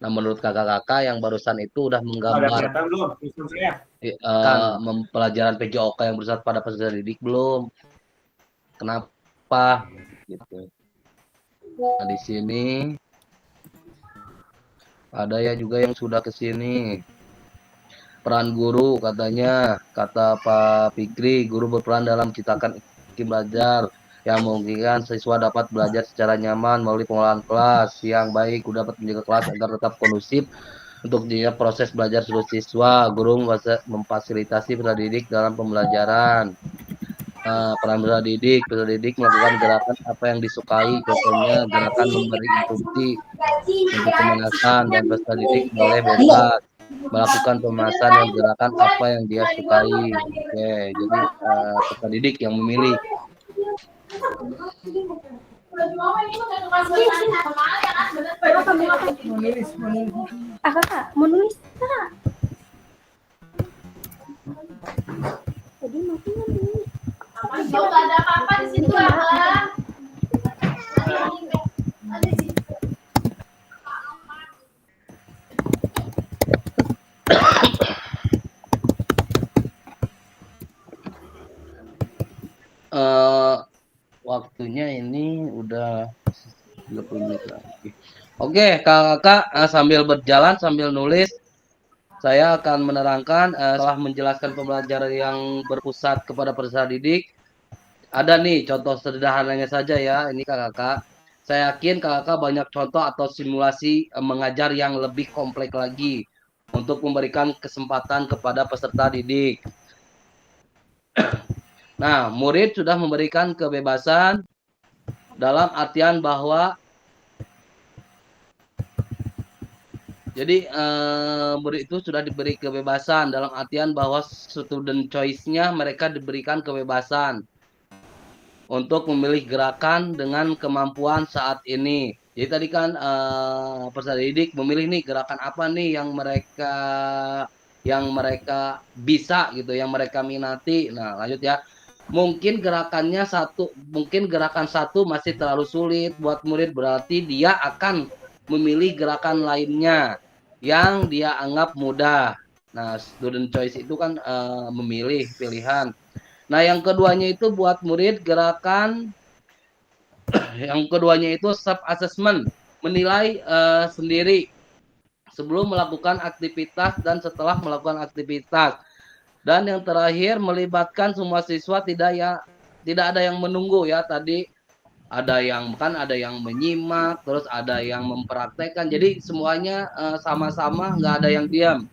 Nah, menurut kakak-kakak yang barusan itu udah menggambar pelajaran PJOK yang bersifat pada peserta didik belum? Kenapa? Gitu. Nah, di sini ada ya juga yang sudah ke sini. Peran guru katanya, kata Pak Fikri, guru berperan dalam menciptakan iklim belajar yang memungkinkan siswa dapat belajar secara nyaman melalui pengelolaan kelas yang baik, dapat menjaga kelas agar tetap kondusif untuk proses belajar seluruh siswa. Guru memfasilitasi peserta didik dalam pembelajaran. Peran peserta didik melakukan gerakan apa yang disukai, contohnya gerakan memberi instruksi untuk pemanasan, dan peserta didik boleh bebas melakukan pemanasan dan gerakan apa yang dia sukai. Oke, jadi peserta didik yang memilih. Kakak, mau nulis Kak. Jadi mati nulis. Gak ada apa-apa di situ, Abang. Waktunya ini udah 30 menit lagi. Oke, kakak sambil berjalan sambil nulis, saya akan menerangkan setelah menjelaskan pembelajaran yang berpusat kepada peserta didik. Ada nih contoh sederhananya saja ya, ini kakak. Saya yakin kakak banyak contoh atau simulasi mengajar yang lebih kompleks lagi untuk memberikan kesempatan kepada peserta didik. Nah, murid sudah memberikan kebebasan dalam artian bahwa jadi murid itu sudah diberi kebebasan dalam artian bahwa student choice-nya mereka diberikan kebebasan untuk memilih gerakan dengan kemampuan saat ini. Jadi tadi kan peserta didik memilih nih gerakan apa nih yang mereka bisa gitu, yang mereka minati. Nah, lanjut ya. Mungkin gerakan satu masih terlalu sulit buat murid, berarti dia akan memilih gerakan lainnya yang dia anggap mudah. Nah, student choice itu kan memilih pilihan. Nah, yang keduanya itu buat murid gerakan yang keduanya itu self assessment, menilai sendiri sebelum melakukan aktivitas dan setelah melakukan aktivitas. Dan yang terakhir melibatkan semua siswa, tidak ada yang menunggu ya. Tadi ada yang menyimak, terus ada yang mempraktekkan. Jadi semuanya sama-sama, nggak ada yang diam.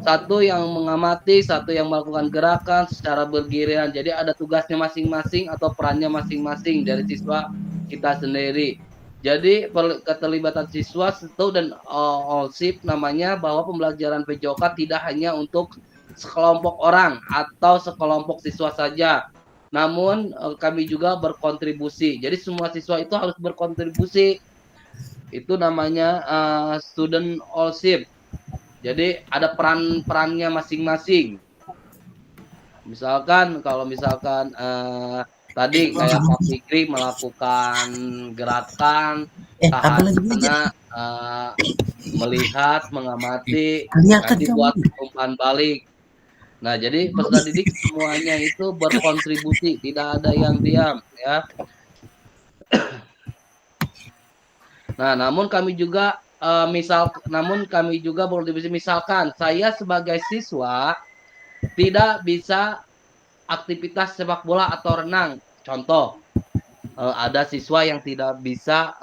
Satu yang mengamati, satu yang melakukan gerakan secara bergiliran. Jadi ada tugasnya masing-masing atau perannya masing-masing dari siswa kita sendiri. Jadi keterlibatan siswa student ownership namanya, bahwa pembelajaran PJOK tidak hanya untuk sekelompok orang atau sekelompok siswa saja, namun kami juga berkontribusi. Jadi semua siswa itu harus berkontribusi. Itu namanya student ownership. Jadi ada perannya masing-masing. Misalkan tadi kayak Pak Fikri melakukan gerakan tahan, melihat, mengamati, nanti buat umpan balik. Nah, jadi peserta didik semuanya itu berkontribusi, tidak ada yang diam ya. Nah, namun kami juga berkontribusi, misalkan saya sebagai siswa tidak bisa aktivitas sepak bola atau renang. Contoh, ada siswa yang tidak bisa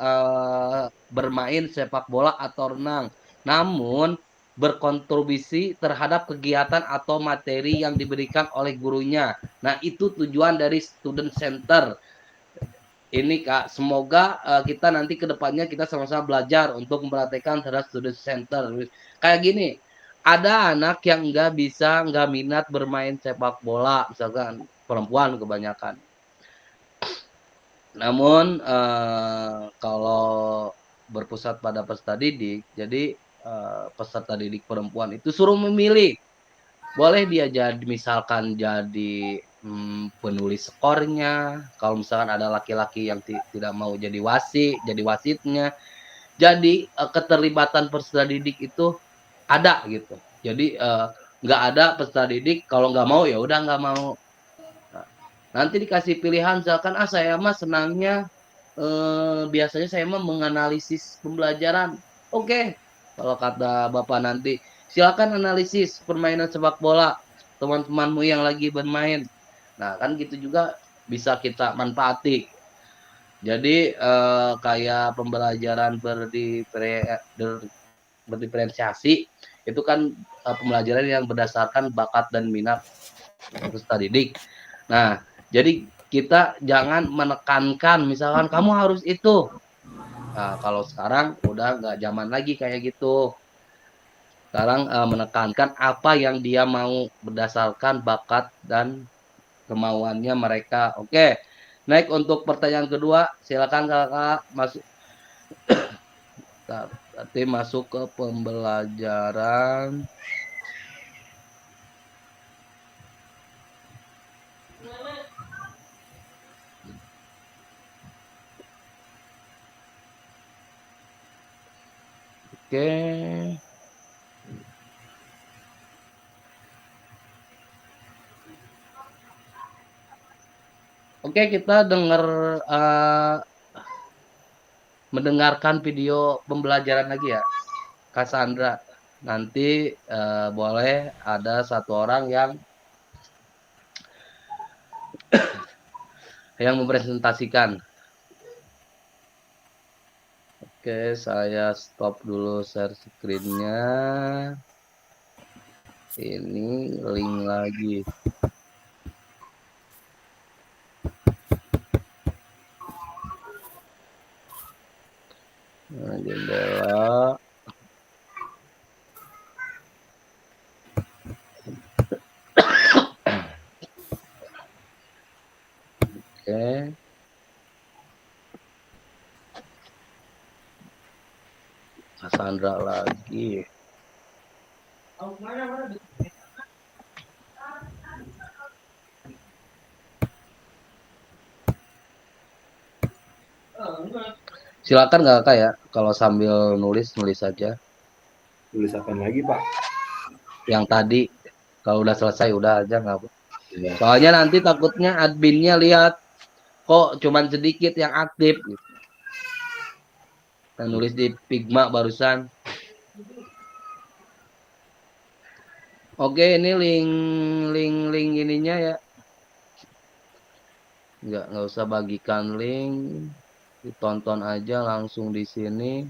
bermain sepak bola atau renang, namun berkontribusi terhadap kegiatan atau materi yang diberikan oleh gurunya. Nah, itu tujuan dari student center. Ini Kak, semoga kita nanti ke depannya kita sama-sama belajar untuk mempraktekkan terhadap student center. Kayak gini, ada anak yang nggak minat bermain sepak bola, misalkan perempuan kebanyakan. Namun kalau berpusat pada peserta didik, jadi peserta didik perempuan itu suruh memilih. Boleh dia misalkan jadi penulis skornya. Kalau misalkan ada laki-laki yang tidak mau jadi wasitnya. Jadi keterlibatan peserta didik itu ada gitu. Jadi nggak ada peserta didik kalau nggak mau ya udah nggak mau. Nah, nanti dikasih pilihan, misalkan saya mah senangnya biasanya saya mah menganalisis pembelajaran. Oke. Kalau kata Bapak nanti, silakan analisis permainan sepak bola teman-temanmu yang lagi bermain. Nah, kan gitu juga bisa kita manfaati. Jadi kayak pembelajaran berdiferensiasi itu kan pembelajaran yang berdasarkan bakat dan minat peserta didik. Nah, jadi kita jangan menekankan misalkan kamu harus itu. Nah, kalau sekarang udah nggak zaman lagi kayak gitu. Sekarang menekankan apa yang dia mau berdasarkan bakat dan kemauannya mereka. Oke. Naik untuk pertanyaan kedua, silakan kakak masuk. Nanti masuk ke pembelajaran. Oke. Oke, kita mendengarkan video pembelajaran lagi ya, Cassandra. Nanti boleh ada satu orang yang mempresentasikan. Oke, saya stop dulu share screen-nya. Ini link lagi. Nah, jendela. Oke. Cassandra lagi. Silakan nggak kakak ya, kalau sambil nulis saja. Tulis apa lagi, Pak? Yang tadi, kalau udah selesai udah aja nggak. Soalnya nanti takutnya adminnya lihat kok cuman sedikit yang aktif. Yang nulis di Figma barusan. Oke, ini link ininya ya. Nggak usah bagikan link. Ditonton aja langsung di sini.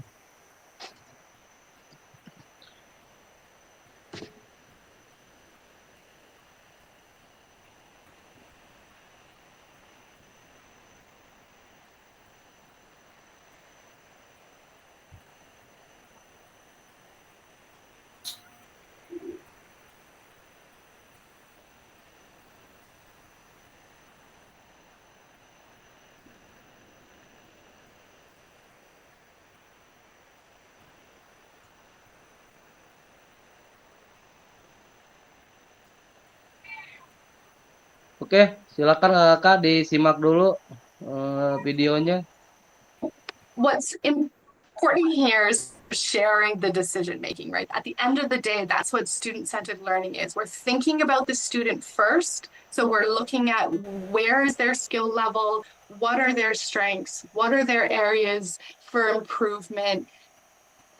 Oke, silakan kakak disimak dulu videonya. What's important here is sharing the decision making, right? At the end of the day, that's what student-centered learning is. We're thinking about the student first. So we're looking at where is their skill level, what are their strengths, what are their areas for improvement.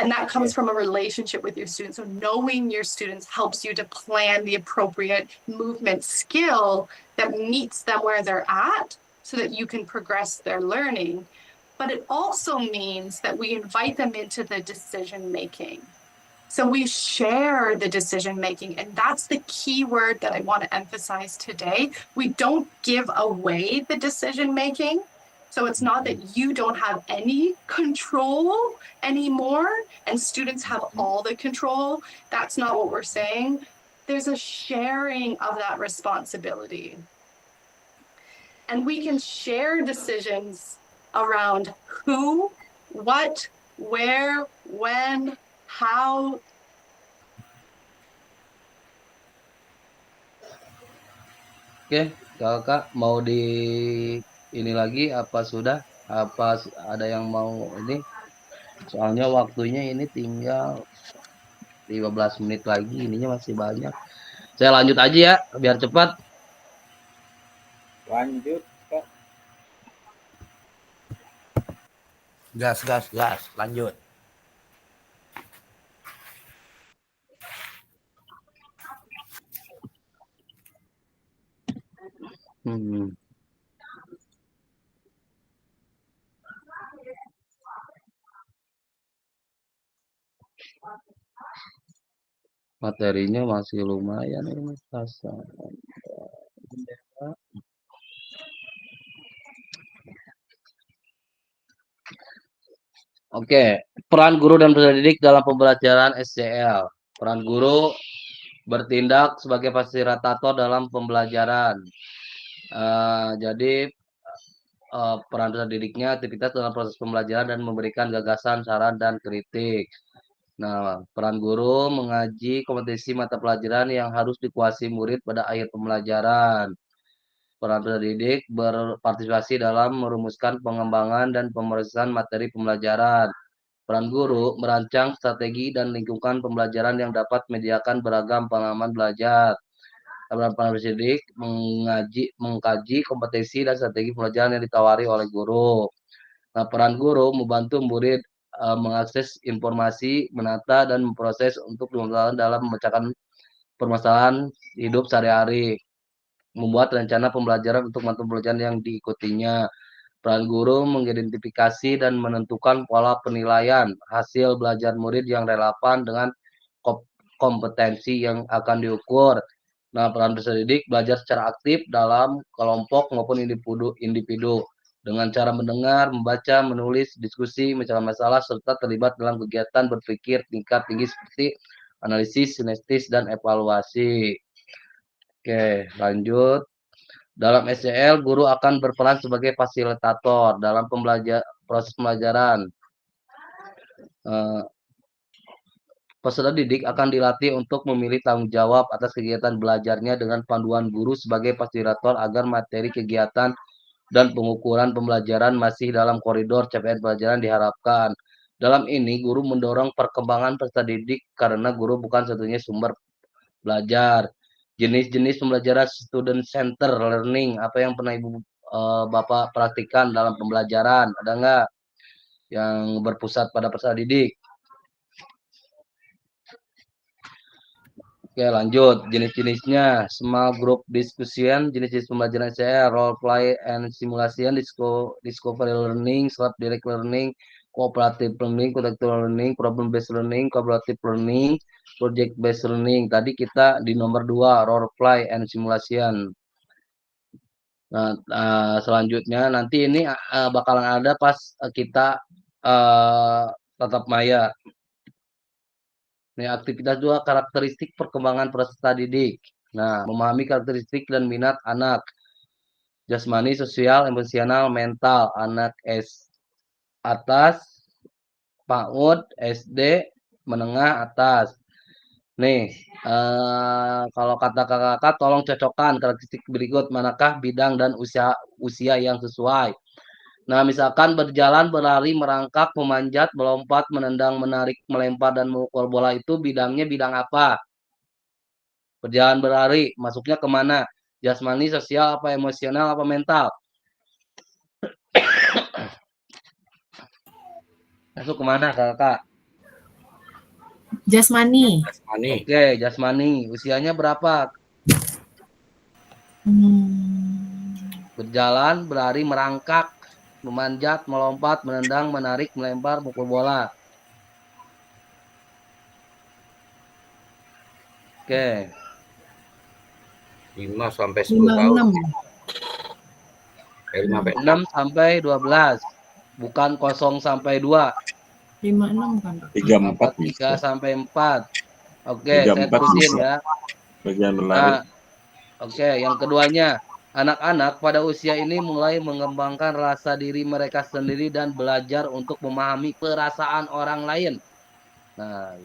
And that comes from a relationship with your students. So knowing your students helps you to plan the appropriate movement skill that meets them where they're at so that you can progress their learning. But it also means that we invite them into the decision making. So we share the decision making, and that's the key word that I want to emphasize today. We don't give away the decision making. So it's not that you don't have any control anymore and students have all the control. That's not what we're saying. There's a sharing of that responsibility. And we can share decisions around who, what, where, when, how. Oke, kakak mau ini lagi apa sudah? Apa ada yang mau ini? Soalnya waktunya ini tinggal 15 menit lagi, ininya masih banyak. Saya lanjut aja ya, biar cepat. Lanjut, Pak. Gas, lanjut. Materinya masih lumayan ini, Oke, peran guru dan peserta didik dalam pembelajaran SJL. Peran guru bertindak sebagai fasilitator dalam pembelajaran. Jadi peran peserta didiknya aktivitas dalam proses pembelajaran dan memberikan gagasan, saran, dan kritik. Nah, peran guru mengaji kompetensi mata pelajaran yang harus dikuasai murid pada akhir pembelajaran. Peran peserta didik berpartisipasi dalam merumuskan pengembangan dan pemeriksaan materi pembelajaran. Peran guru merancang strategi dan lingkungan pembelajaran yang dapat menyediakan beragam pengalaman belajar. Peran peserta didik mengkaji kompetensi dan strategi pembelajaran yang ditawari oleh guru. Nah, peran guru membantu murid mengakses informasi, menata, dan memproses untuk dimanfaatkan dalam memecahkan permasalahan hidup sehari-hari. Membuat rencana pembelajaran untuk mata pelajaran yang diikutinya. Peran guru mengidentifikasi dan menentukan pola penilaian hasil belajar murid yang relevan dengan kompetensi yang akan diukur. Nah, peran peserta didik belajar secara aktif dalam kelompok maupun individu dengan cara mendengar, membaca, menulis, diskusi, mencari masalah, serta terlibat dalam kegiatan berpikir tingkat tinggi seperti analisis, sintesis, dan evaluasi. Oke, lanjut. Dalam SCL, guru akan berperan sebagai fasilitator dalam proses pembelajaran. Peserta didik akan dilatih untuk memilih tanggung jawab atas kegiatan belajarnya dengan panduan guru sebagai fasilitator agar materi kegiatan dan pengukuran pembelajaran masih dalam koridor capaian pelajaran diharapkan. Dalam ini, guru mendorong perkembangan peserta didik karena guru bukan satunya sumber belajar. Jenis-jenis pembelajaran student center learning, apa yang pernah Ibu Bapak praktikkan dalam pembelajaran? Ada nggak yang berpusat pada peserta didik? Oke, lanjut. Jenis-jenisnya, small group discussion, jenis-jenis pembelajaran saya, role play and simulation, discovery learning, self direct learning, cooperative learning, contextual learning, problem based learning, collaborative learning, project based learning. Tadi kita di nomor 2, role play and simulation. Nah, selanjutnya nanti ini bakalan ada pas kita tatap maya. Ini aktivitas 2, karakteristik perkembangan peserta didik. Nah, memahami karakteristik dan minat anak. Jasmani, sosial, emosional, mental. Anak atas, PAUD, SD, menengah, atas. Nih, kalau kata kakak, tolong cocokkan karakteristik berikut. Manakah bidang dan usia yang sesuai? Nah, misalkan berjalan, berlari, merangkak, memanjat, melompat, menendang, menarik, melempar, dan memukul bola itu bidangnya bidang apa? Berjalan, berlari, masuknya kemana? Jasmani, sosial, apa emosional, apa mental? Masuk kemana, kakak? Jasmani. Oke, jasmani. Usianya berapa? Berjalan, berlari, merangkak, memanjat, melompat, menendang, menarik, melempar, mukul bola. Oke. 5 sampai 10 tahun. 6 sampai 12. Bukan 0 sampai 2. 56 kan? 3 sampai 4. Oke, saya terusin ya. Nah, oke, yang keduanya. Anak-anak pada usia ini mulai mengembangkan rasa diri mereka sendiri dan belajar untuk memahami perasaan orang lain. Nah,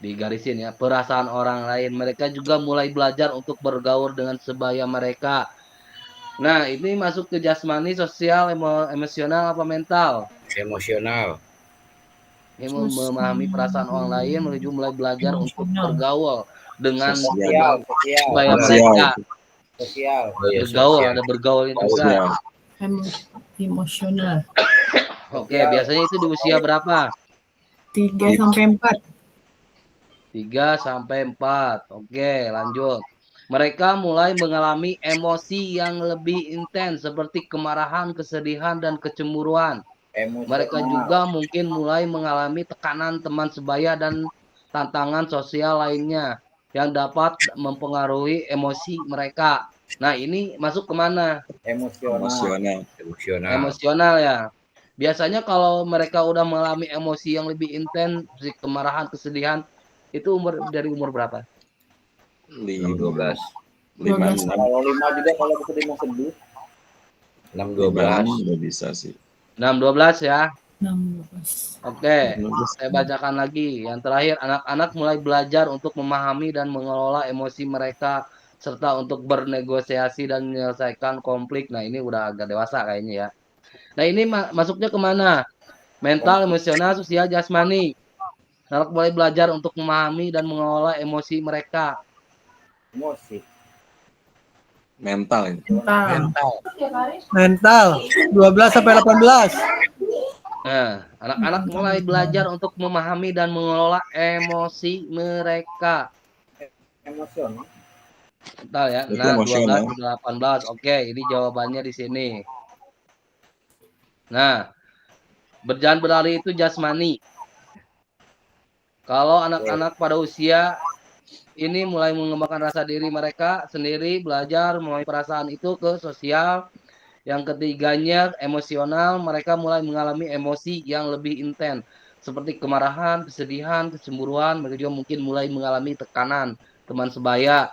digarisin ya, perasaan orang lain. Mereka juga mulai belajar untuk bergaul dengan sebaya mereka. Nah, ini masuk ke jasmani, sosial, emosional, apa mental? Emosional. Ini memahami perasaan orang lain, menuju mulai belajar untuk bergaul dengan sebaya mereka. Sosial. Bergaul, ada bergaul juga. Emosional. Oke, biasanya itu di usia berapa? 3 sampai 4. 3 sampai 4. Oke, lanjut. Mereka mulai mengalami emosi yang lebih intens seperti kemarahan, kesedihan, dan kecemburuan. Mereka juga mungkin mulai mengalami tekanan teman sebaya dan tantangan sosial lainnya yang dapat mempengaruhi emosi mereka. Nah, ini masuk kemana? Emosional ya. Biasanya kalau mereka udah mengalami emosi yang lebih intens, seperti kemarahan, kesedihan, Itu dari umur berapa? 6-12. 12. Kalau 5 juga kalau bisa 5 seduh. 6-12. Udah bisa sih. 6-12 ya. 16. Oke, saya bacakan lagi. Yang terakhir, anak-anak mulai belajar untuk memahami dan mengelola emosi mereka serta untuk bernegosiasi dan menyelesaikan konflik. Nah, ini udah agak dewasa kayaknya ya. Nah, ini masuknya kemana? Mental, emosional, sosial, jasmani. Anak mulai belajar untuk memahami dan mengelola emosi mereka. Emosi. Mental ini. Mental 12 sampai 18. Nah, anak-anak mulai belajar untuk memahami dan mengelola emosi mereka. Emosional. Bentar ya. Itu Nah, 12 emosional. sampai 18. Oke, ini jawabannya di sini. Nah, berjalan berlari itu jasmani. Kalau anak-anak pada usia ini mulai mengembangkan rasa diri mereka sendiri, belajar mulai perasaan itu ke sosial. Yang ketiganya emosional, mereka mulai mengalami emosi yang lebih intens seperti kemarahan, kesedihan, kecemburuan, mereka juga mungkin mulai mengalami tekanan teman sebaya.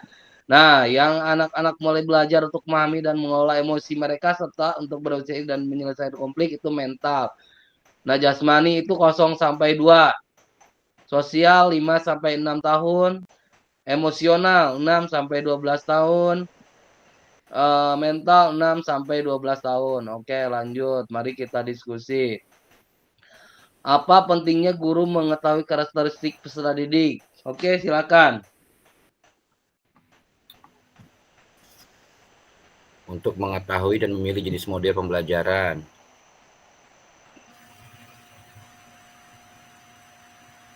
Nah, yang anak-anak mulai belajar untuk memahami dan mengelola emosi mereka serta untuk berusaha dan menyelesaikan konflik itu mental. Nah, jasmani itu 0 sampai 2. Sosial 5 sampai 6 tahun. Emosional 6 sampai 12 tahun. Mental 6 sampai 12 tahun. Oke, lanjut. Mari kita diskusi. Apa pentingnya guru mengetahui karakteristik peserta didik? Oke, silakan. Untuk mengetahui dan memilih jenis model pembelajaran.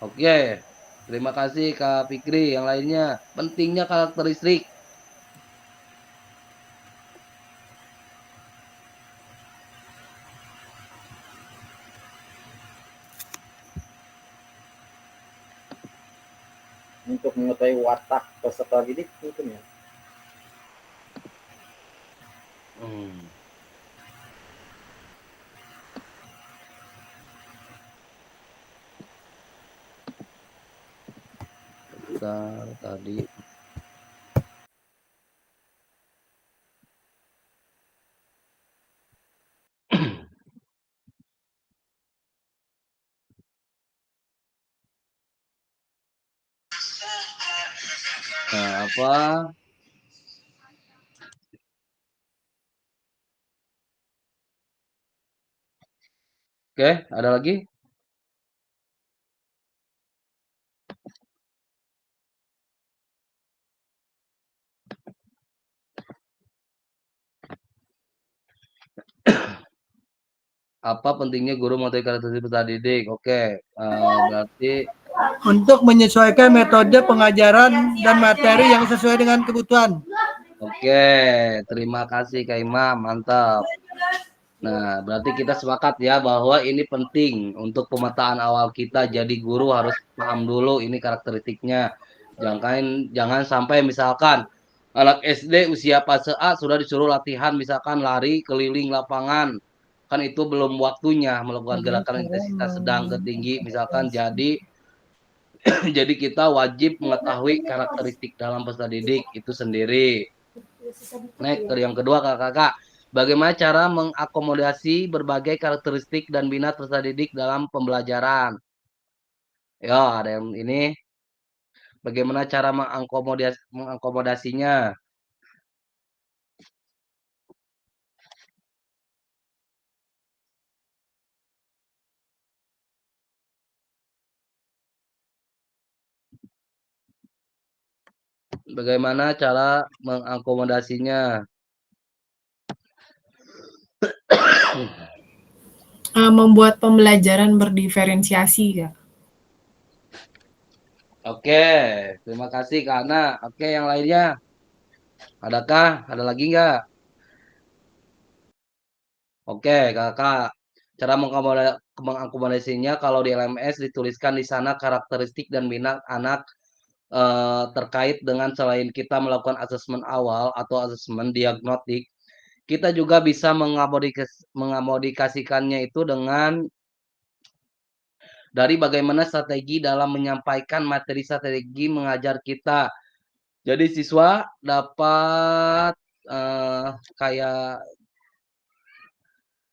Oke. Terima kasih Kak Fikri. Yang lainnya, pentingnya karakteristik. Untuk mengetahui watak peserta didik mungkin ya. Bentar, tadi. Nah, apa? Oke, ada lagi? Apa pentingnya guru mengetahui karakteristik peserta didik? Oke, berarti Untuk menyesuaikan metode pengajaran dan materi yang sesuai dengan kebutuhan. oke, terima kasih Kak Imam, mantap. Nah, berarti kita sepakat ya bahwa ini penting untuk pemetaan awal kita. Jadi guru harus paham dulu ini karakteristiknya. Jangan sampai misalkan anak SD usia fase A sudah disuruh latihan misalkan lari keliling lapangan. Kan itu belum waktunya melakukan gerakan intensitas sedang ke tinggi misalkan. Jadi jadi kita wajib mengetahui karakteristik dalam peserta didik itu sendiri. Next, yang kedua kakak-kakak, bagaimana cara mengakomodasi berbagai karakteristik dan minat peserta didik dalam pembelajaran? Ya, ada yang ini. Bagaimana cara mengakomodasinya? Bagaimana cara mengakomodasinya? Membuat pembelajaran berdiferensiasi, Kak. Oke, terima kasih Kak Ana. Oke, yang lainnya? Adakah? Ada lagi nggak? Oke, kakak. Cara mengakomodasinya kalau di LMS dituliskan di sana karakteristik dan minat anak terkait dengan selain kita melakukan asesmen awal atau asesmen diagnostik, kita juga bisa mengamodikasikannya itu dengan dari bagaimana strategi dalam menyampaikan materi strategi mengajar kita. Jadi siswa dapat kayak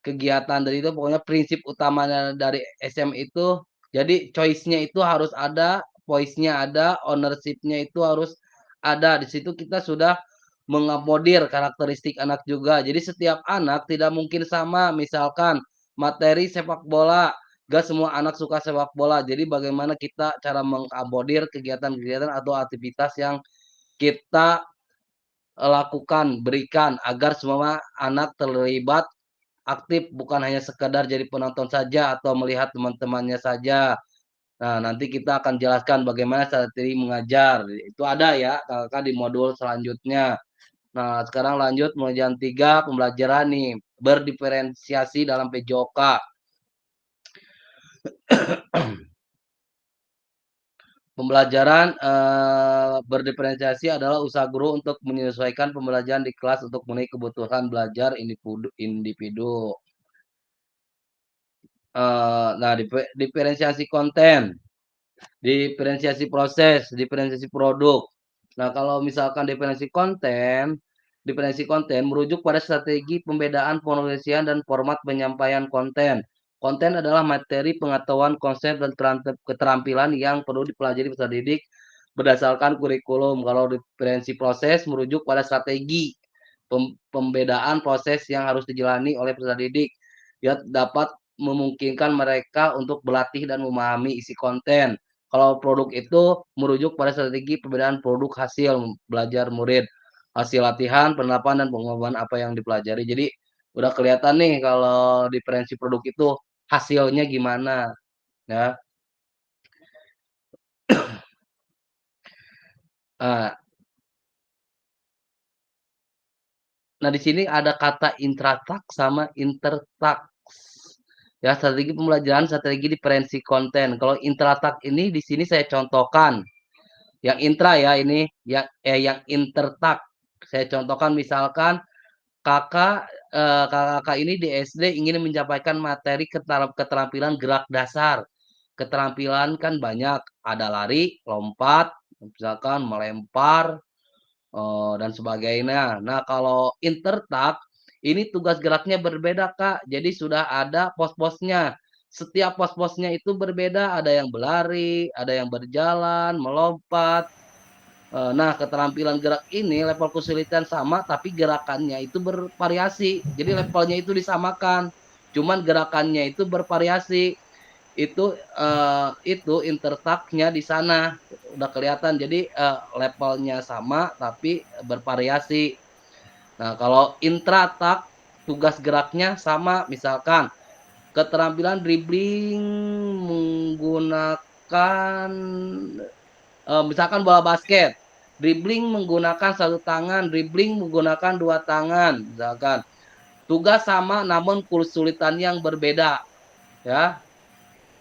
kegiatan dari itu, pokoknya prinsip utamanya dari SM itu, jadi choice-nya itu harus ada, voice-nya ada, ownership-nya itu harus ada. Di situ kita sudah mengakomodir karakteristik anak juga. Jadi setiap anak tidak mungkin sama. Misalkan materi sepak bola, gak semua anak suka sepak bola. Jadi bagaimana kita cara mengakomodir kegiatan-kegiatan atau aktivitas yang kita lakukan, berikan agar semua anak terlibat aktif, bukan hanya sekedar jadi penonton saja atau melihat teman-temannya saja. Nah, nanti kita akan jelaskan bagaimana strategi mengajar. Itu ada ya, kakak di modul selanjutnya. Nah, sekarang lanjut pembelajaran 3, pembelajaran nih, berdiferensiasi dalam PJOK. Pembelajaran berdiferensiasi adalah usaha guru untuk menyesuaikan pembelajaran di kelas untuk memenuhi kebutuhan belajar individu. Nah, diferensiasi konten, diferensiasi proses, diferensiasi produk. Nah, kalau misalkan diferensiasi konten merujuk pada strategi pembedaan penulisan dan format penyampaian konten. Konten adalah materi, pengetahuan, konsep, dan keterampilan yang perlu dipelajari peserta didik berdasarkan kurikulum. Kalau diferensiasi proses merujuk pada strategi pembedaan proses yang harus dijalani oleh peserta didik. Ya, dapat memungkinkan mereka untuk berlatih dan memahami isi konten. Kalau produk itu merujuk pada strategi perbedaan produk hasil belajar murid, hasil latihan, penerapan, dan pengembangan apa yang dipelajari. Jadi udah kelihatan nih kalau diferensi produk itu hasilnya gimana, ya. Nah, di sini ada kata intratak sama intertak. Ya, strategi pembelajaran, strategi diferensi konten. Kalau intratak ini di sini saya contohkan. Yang intra ya ini, yang intertak. Saya contohkan misalkan kakak ini di SD ingin menyampaikan materi keterampilan gerak dasar. Keterampilan kan banyak, ada lari, lompat, misalkan melempar, dan sebagainya. Nah, kalau intertak, ini tugas geraknya berbeda, Kak. Jadi sudah ada pos-posnya. Setiap pos-posnya itu berbeda, ada yang berlari, ada yang berjalan, melompat. Nah, keterampilan gerak ini level kesulitan sama, tapi gerakannya itu bervariasi. Jadi levelnya itu disamakan, cuman gerakannya itu bervariasi. Itu intertaknya di sana udah kelihatan. Jadi levelnya sama, tapi bervariasi. Nah, kalau intratak tugas geraknya sama, misalkan keterampilan dribbling menggunakan misalkan bola basket, dribbling menggunakan satu tangan, dribbling menggunakan dua tangan, misalkan. Tugas sama namun kesulitan yang berbeda, ya.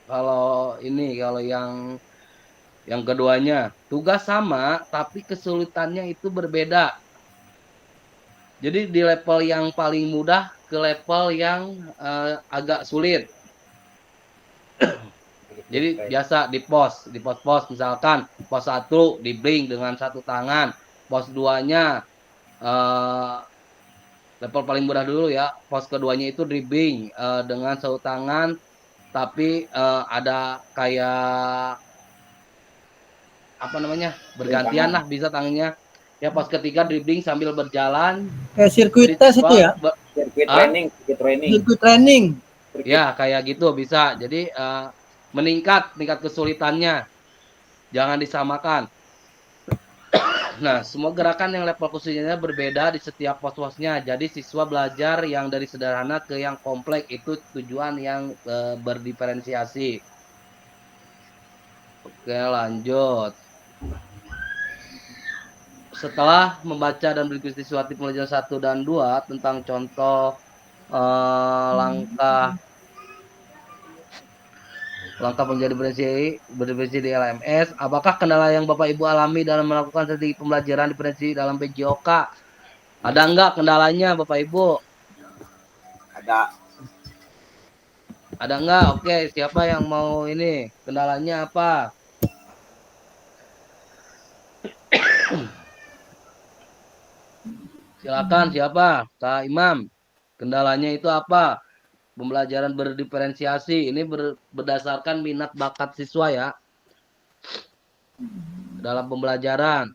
Kalau yang keduanya, tugas sama tapi kesulitannya itu berbeda. Jadi di level yang paling mudah ke level yang agak sulit. Jadi biasa di pos misalkan pos 1 dribbling dengan satu tangan, pos 2-nya level paling mudah dulu ya, pos keduanya itu dribbling dengan satu tangan, tapi ada kayak apa namanya, bergantian lah, bisa tangannya. Ya, pos ketiga dribbling sambil berjalan. Kayak sirkuit tes itu ya? Sirkuit training. Sirkuit training. Ya, kayak gitu bisa. Jadi meningkat tingkat kesulitannya, jangan disamakan. Nah, semua gerakan yang level kesulitannya berbeda di setiap pos-posnya. Jadi siswa belajar yang dari sederhana ke yang kompleks, itu tujuan yang berdiferensiasi. Oke, lanjut. Setelah membaca dan berdiskusi suatu pembelajaran 1 dan 2 tentang contoh langkah menjadi berdiferensiasi di LMS, apakah kendala yang Bapak Ibu alami dalam melakukan strategi pembelajaran diferensiasi dalam PJOK? Ada enggak kendalanya Bapak Ibu? Ada. Ada nggak? Oke, siapa yang mau ini? Kendalanya apa? Silakan siapa? Kak Imam. Kendalanya itu apa? Pembelajaran berdiferensiasi. Ini berdasarkan minat bakat siswa ya. Dalam pembelajaran.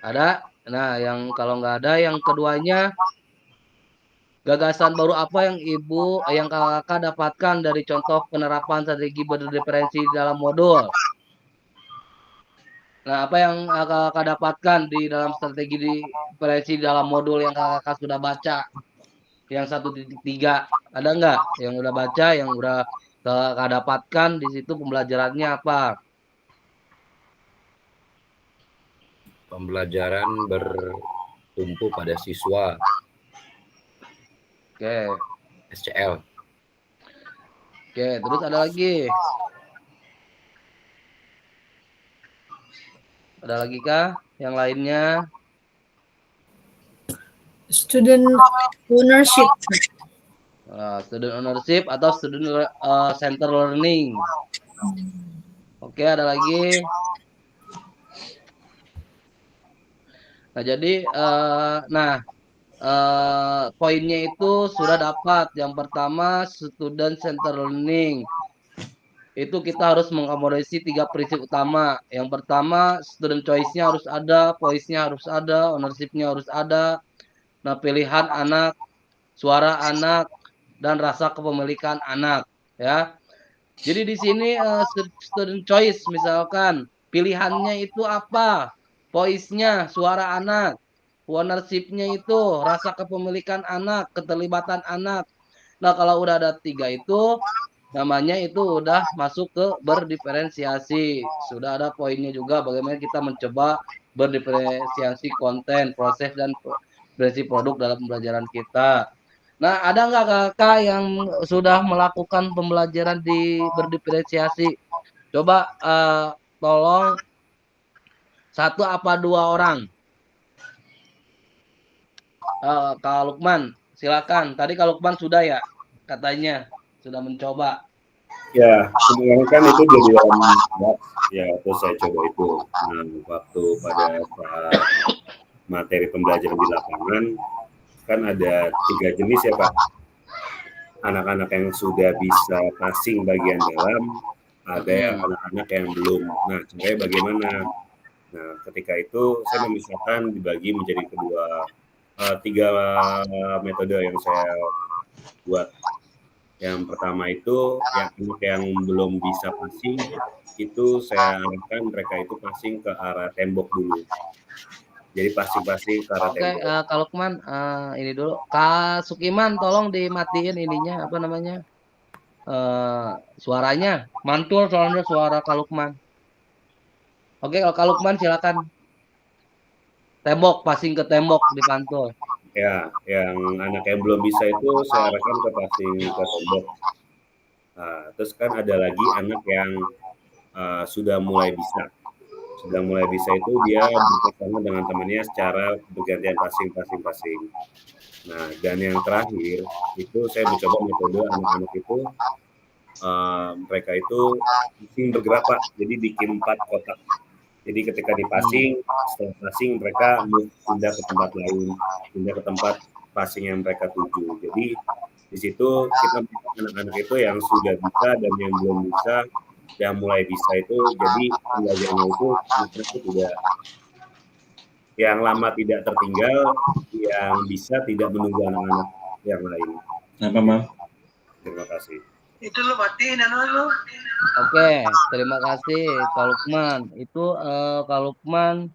Ada? Nah, yang kalau nggak ada, yang keduanya, gagasan baru apa yang kakak dapatkan dari contoh penerapan strategi berdiferensi dalam modul? Nah, apa yang kakak dapatkan di dalam strategi diferensi dalam modul yang kakak sudah baca? Yang 1.3 ada nggak? Yang udah baca, yang udah kakak dapatkan di situ pembelajarannya apa? Pembelajaran bertumpu pada siswa. Oke. SCL. Oke, terus ada lagi. Ada lagi kah? Yang lainnya? Student ownership. Student ownership atau student center learning. Oke, ada lagi. Nah, jadi poinnya itu sudah dapat. Yang pertama, student center learning. Itu kita harus mengakomodasi 3 prinsip utama. Yang pertama, student choice-nya harus ada, voice-nya harus ada, ownership-nya harus ada. Nah, pilihan anak, suara anak, dan rasa kepemilikan anak, ya. Jadi di sini student choice misalkan pilihannya itu apa? Voice-nya, suara anak. Ownership-nya itu rasa kepemilikan anak, keterlibatan anak. Nah, kalau udah ada 3 itu namanya itu udah masuk ke berdiferensiasi. Sudah ada poinnya juga bagaimana kita mencoba berdiferensiasi konten, proses dan prinsip produk dalam pembelajaran kita. Nah, ada nggak kakak yang sudah melakukan pembelajaran di berdiferensiasi? Coba tolong 1 apa 2 orang. Kak Lukman, silakan. Tadi Kak Lukman sudah ya, katanya sudah mencoba. Ya, kemarin kan itu jadi dalam ya, terus saya coba itu. Nah, waktu pada saat materi pembelajaran di lapangan kan ada 3 jenis ya Pak. Anak-anak yang sudah bisa passing bagian dalam, ada yang anak-anak yang belum. Nah, caranya bagaimana? Nah, ketika itu saya memisahkan dibagi menjadi 3 metode yang saya buat. Yang pertama itu yang belum bisa passing, itu saya arahkan mereka itu passing ke arah tembok dulu. Jadi passing ke arah Oke, tembok. Kak Lukman, ini dulu. Kak Sukiman, tolong dimatiin ininya, apa namanya, suaranya. Mantul soalnya suara Kak Lukman. Oke, kalau Kak Lukman silakan. Tembok, passing ke tembok dipantul. Ya, yang anak yang belum bisa itu saya arahkan ke passing ke tembok. Nah, terus kan ada lagi anak yang sudah mulai bisa. Sudah mulai bisa itu dia bersama dengan temannya secara bergantian passing. Nah, dan yang terakhir itu saya mencoba metode anak-anak itu mereka itu passing bergerak Pak. Jadi bikin 4 kotak. Jadi ketika di passing, setelah passing mereka pindah ke tempat lain, pindah ke tempat passing yang mereka tuju. Jadi di situ kita anak-anak itu yang sudah bisa dan yang belum bisa, yang mulai bisa itu, jadi pembelajarannya itu tidak, yang lama tidak tertinggal, yang bisa tidak menunggu anak-anak yang lain. Apa, Mam? Terima kasih. Itu lo matiin lu. Oke, terima kasih Kak Lukman. Itu Kak Lukman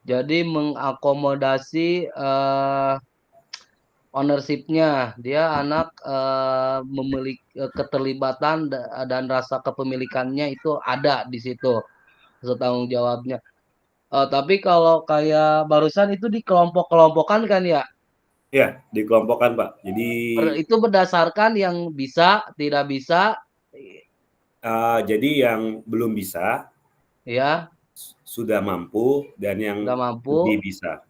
jadi mengakomodasi ownership-nya. Dia anak memiliki keterlibatan dan rasa kepemilikannya itu ada di situ. Tanggung jawabnya. Tapi kalau kayak barusan itu dikelompok-kelompokkan kan ya? Ya, dikelompokkan Pak. Jadi Itu berdasarkan yang bisa, tidak bisa. Jadi yang belum bisa, Ya, sudah mampu, dan yang sudah mampu. lebih bisa.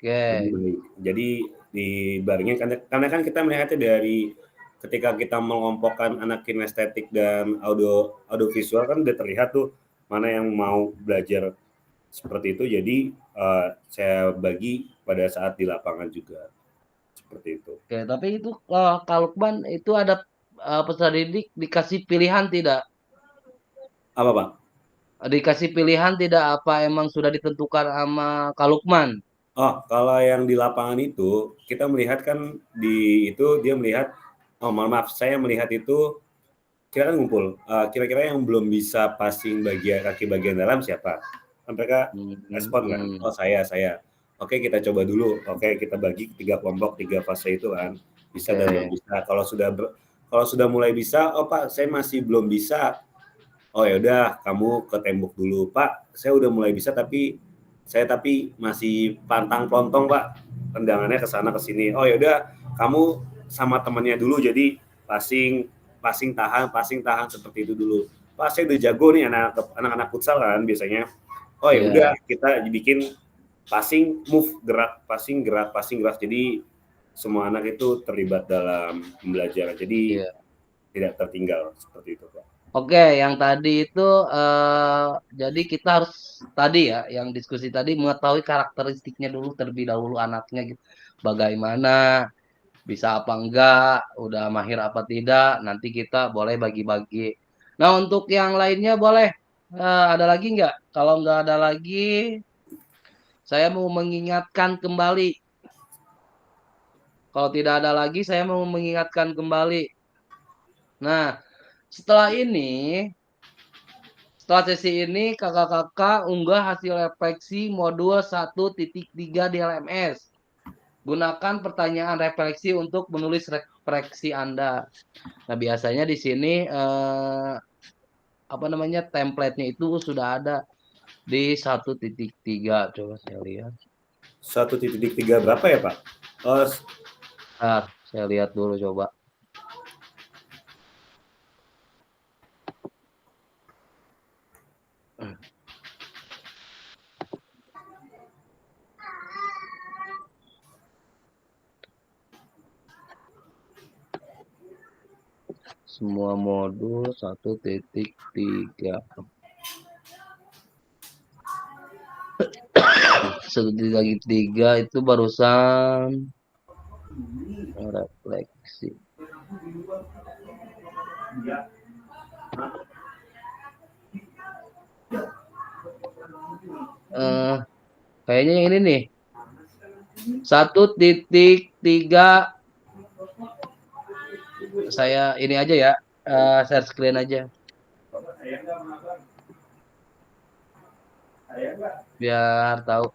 Lebih baik. Jadi dibarengin karena kan kita melihatnya dari ketika kita mengelompokkan anak kinestetik dan audiovisual kan udah terlihat tuh mana yang mau belajar seperti itu. Jadi saya bagi pada saat di lapangan juga seperti itu. Oke, tapi itu Kak Lukman itu ada peserta didik dikasih pilihan tidak? Apa Pak? Dikasih pilihan tidak apa emang sudah ditentukan sama Kak Lukman? Oh, kalau yang di lapangan itu kita melihat kan dia melihat, oh mohon maaf, saya melihat itu kita kan ngumpul. Kira-kira yang belum bisa passing kaki bagian dalam siapa? Kan mereka respon kan? Oh saya. Oke kita coba dulu. Oke kita bagi 3 kelompok 3 fase itu kan. Bisa dan belum bisa. Kalau sudah mulai bisa, oh Pak saya masih belum bisa. Oh ya udah kamu ke tembok dulu Pak. Saya udah mulai bisa tapi masih pantang pelontong Pak, tendangannya ke sana ke sini. Oh ya udah kamu sama temannya dulu jadi passing tahan seperti itu dulu. Pak saya udah jago nih anak-anak futsal kan biasanya. Oh ya udah kita bikin passing gerak. Jadi semua anak itu terlibat dalam pembelajaran. Jadi tidak tertinggal seperti itu Pak. Oke, yang tadi itu jadi kita harus tadi ya, yang diskusi tadi mengetahui karakteristiknya dulu terlebih dahulu anaknya gitu. Bagaimana, bisa apa enggak, udah mahir apa tidak, nanti kita boleh bagi-bagi. Nah, untuk yang lainnya boleh ada lagi enggak? Kalau enggak ada lagi, saya mau mengingatkan kembali. Kalau tidak ada lagi, saya mau mengingatkan kembali. Nah, setelah sesi ini kakak-kakak unggah hasil refleksi modul 1.3 di LMS. Gunakan pertanyaan refleksi untuk menulis refleksi Anda. Nah, biasanya di sini template-nya itu sudah ada di 1.3. Coba saya lihat. 1.3 berapa ya, Pak? Saya lihat dulu coba. Semua modul 1.3. 1.3 itu barusan refleksi. Kayaknya yang ini nih. 1.3 saya ini aja ya, share screen aja. Biar tahu.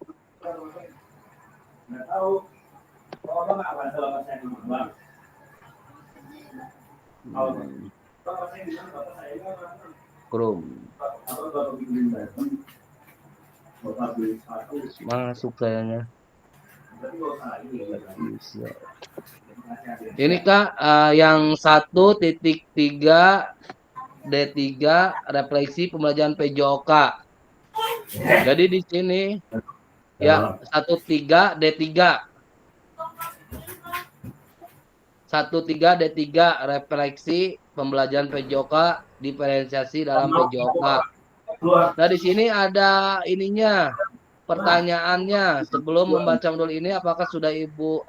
Chrome. Masuk kayaknya. Ini Kak, yang 1.3 D3 refleksi pembelajaran PJOK. Jadi di sini ya 1.3 D3. 1.3 D3 refleksi pembelajaran PJOK, diferensiasi dalam PJOK. Nah, di sini ada ininya. Pertanyaannya, sebelum membaca modul ini apakah sudah Ibu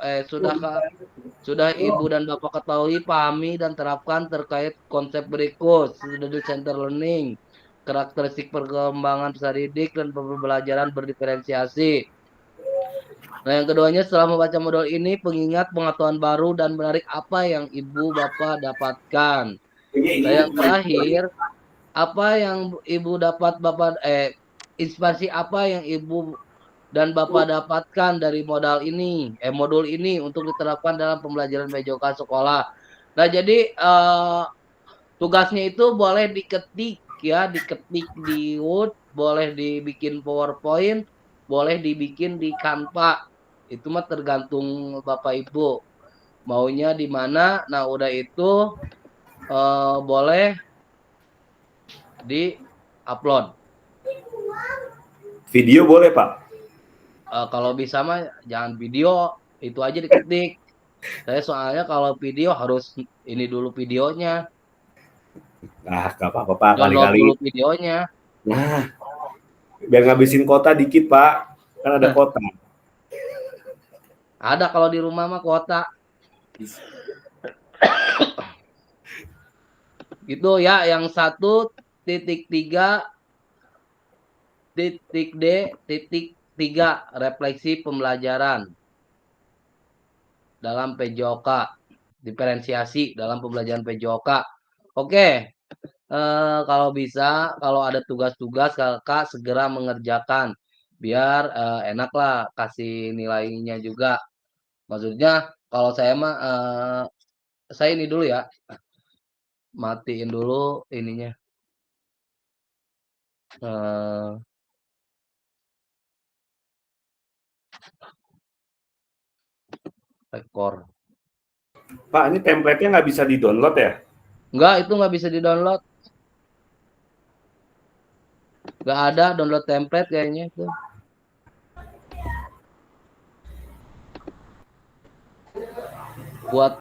dan Bapak ketahui, pahami dan terapkan terkait konsep berikut: student center learning, karakteristik perkembangan peserta didik dan pembelajaran berdiferensiasi. Nah, yang keduanya, setelah membaca modul ini, pengingat pengetahuan baru dan menarik apa yang Ibu Bapak dapatkan. Nah, yang terakhir, apa yang Ibu dapat inspirasi apa yang Ibu dan Bapak dapatkan dari modul ini untuk diterapkan dalam pembelajaran PJOK sekolah. Nah, jadi tugasnya itu boleh diketik di Word, boleh dibikin PowerPoint, boleh dibikin di Canva. Itu mah tergantung Bapak Ibu maunya di mana. Nah, udah itu boleh di-upload. Video boleh, Pak? Kalau bisa mah jangan video, itu aja diketik. Saya soalnya kalau video harus ini dulu videonya, Ah, gak apa-apa Pak, download kali-kali. dulu videonya. Nah, biar ngabisin kota dikit Pak, kan ada kota. Ada kalau di rumah mah kuota. Gitu ya, yang 1.3.D.3 refleksi pembelajaran dalam PJOK, diferensiasi dalam pembelajaran PJOK. Oke, kalau bisa, kalau ada tugas-tugas kakak segera mengerjakan, biar enak lah kasih nilainya juga. Maksudnya kalau saya mah saya ini dulu ya, matiin dulu ininya. Rekor. Pak, ini template-nya nggak bisa di-download ya? Enggak, itu nggak bisa di-download. Nggak ada download template kayaknya itu. Buat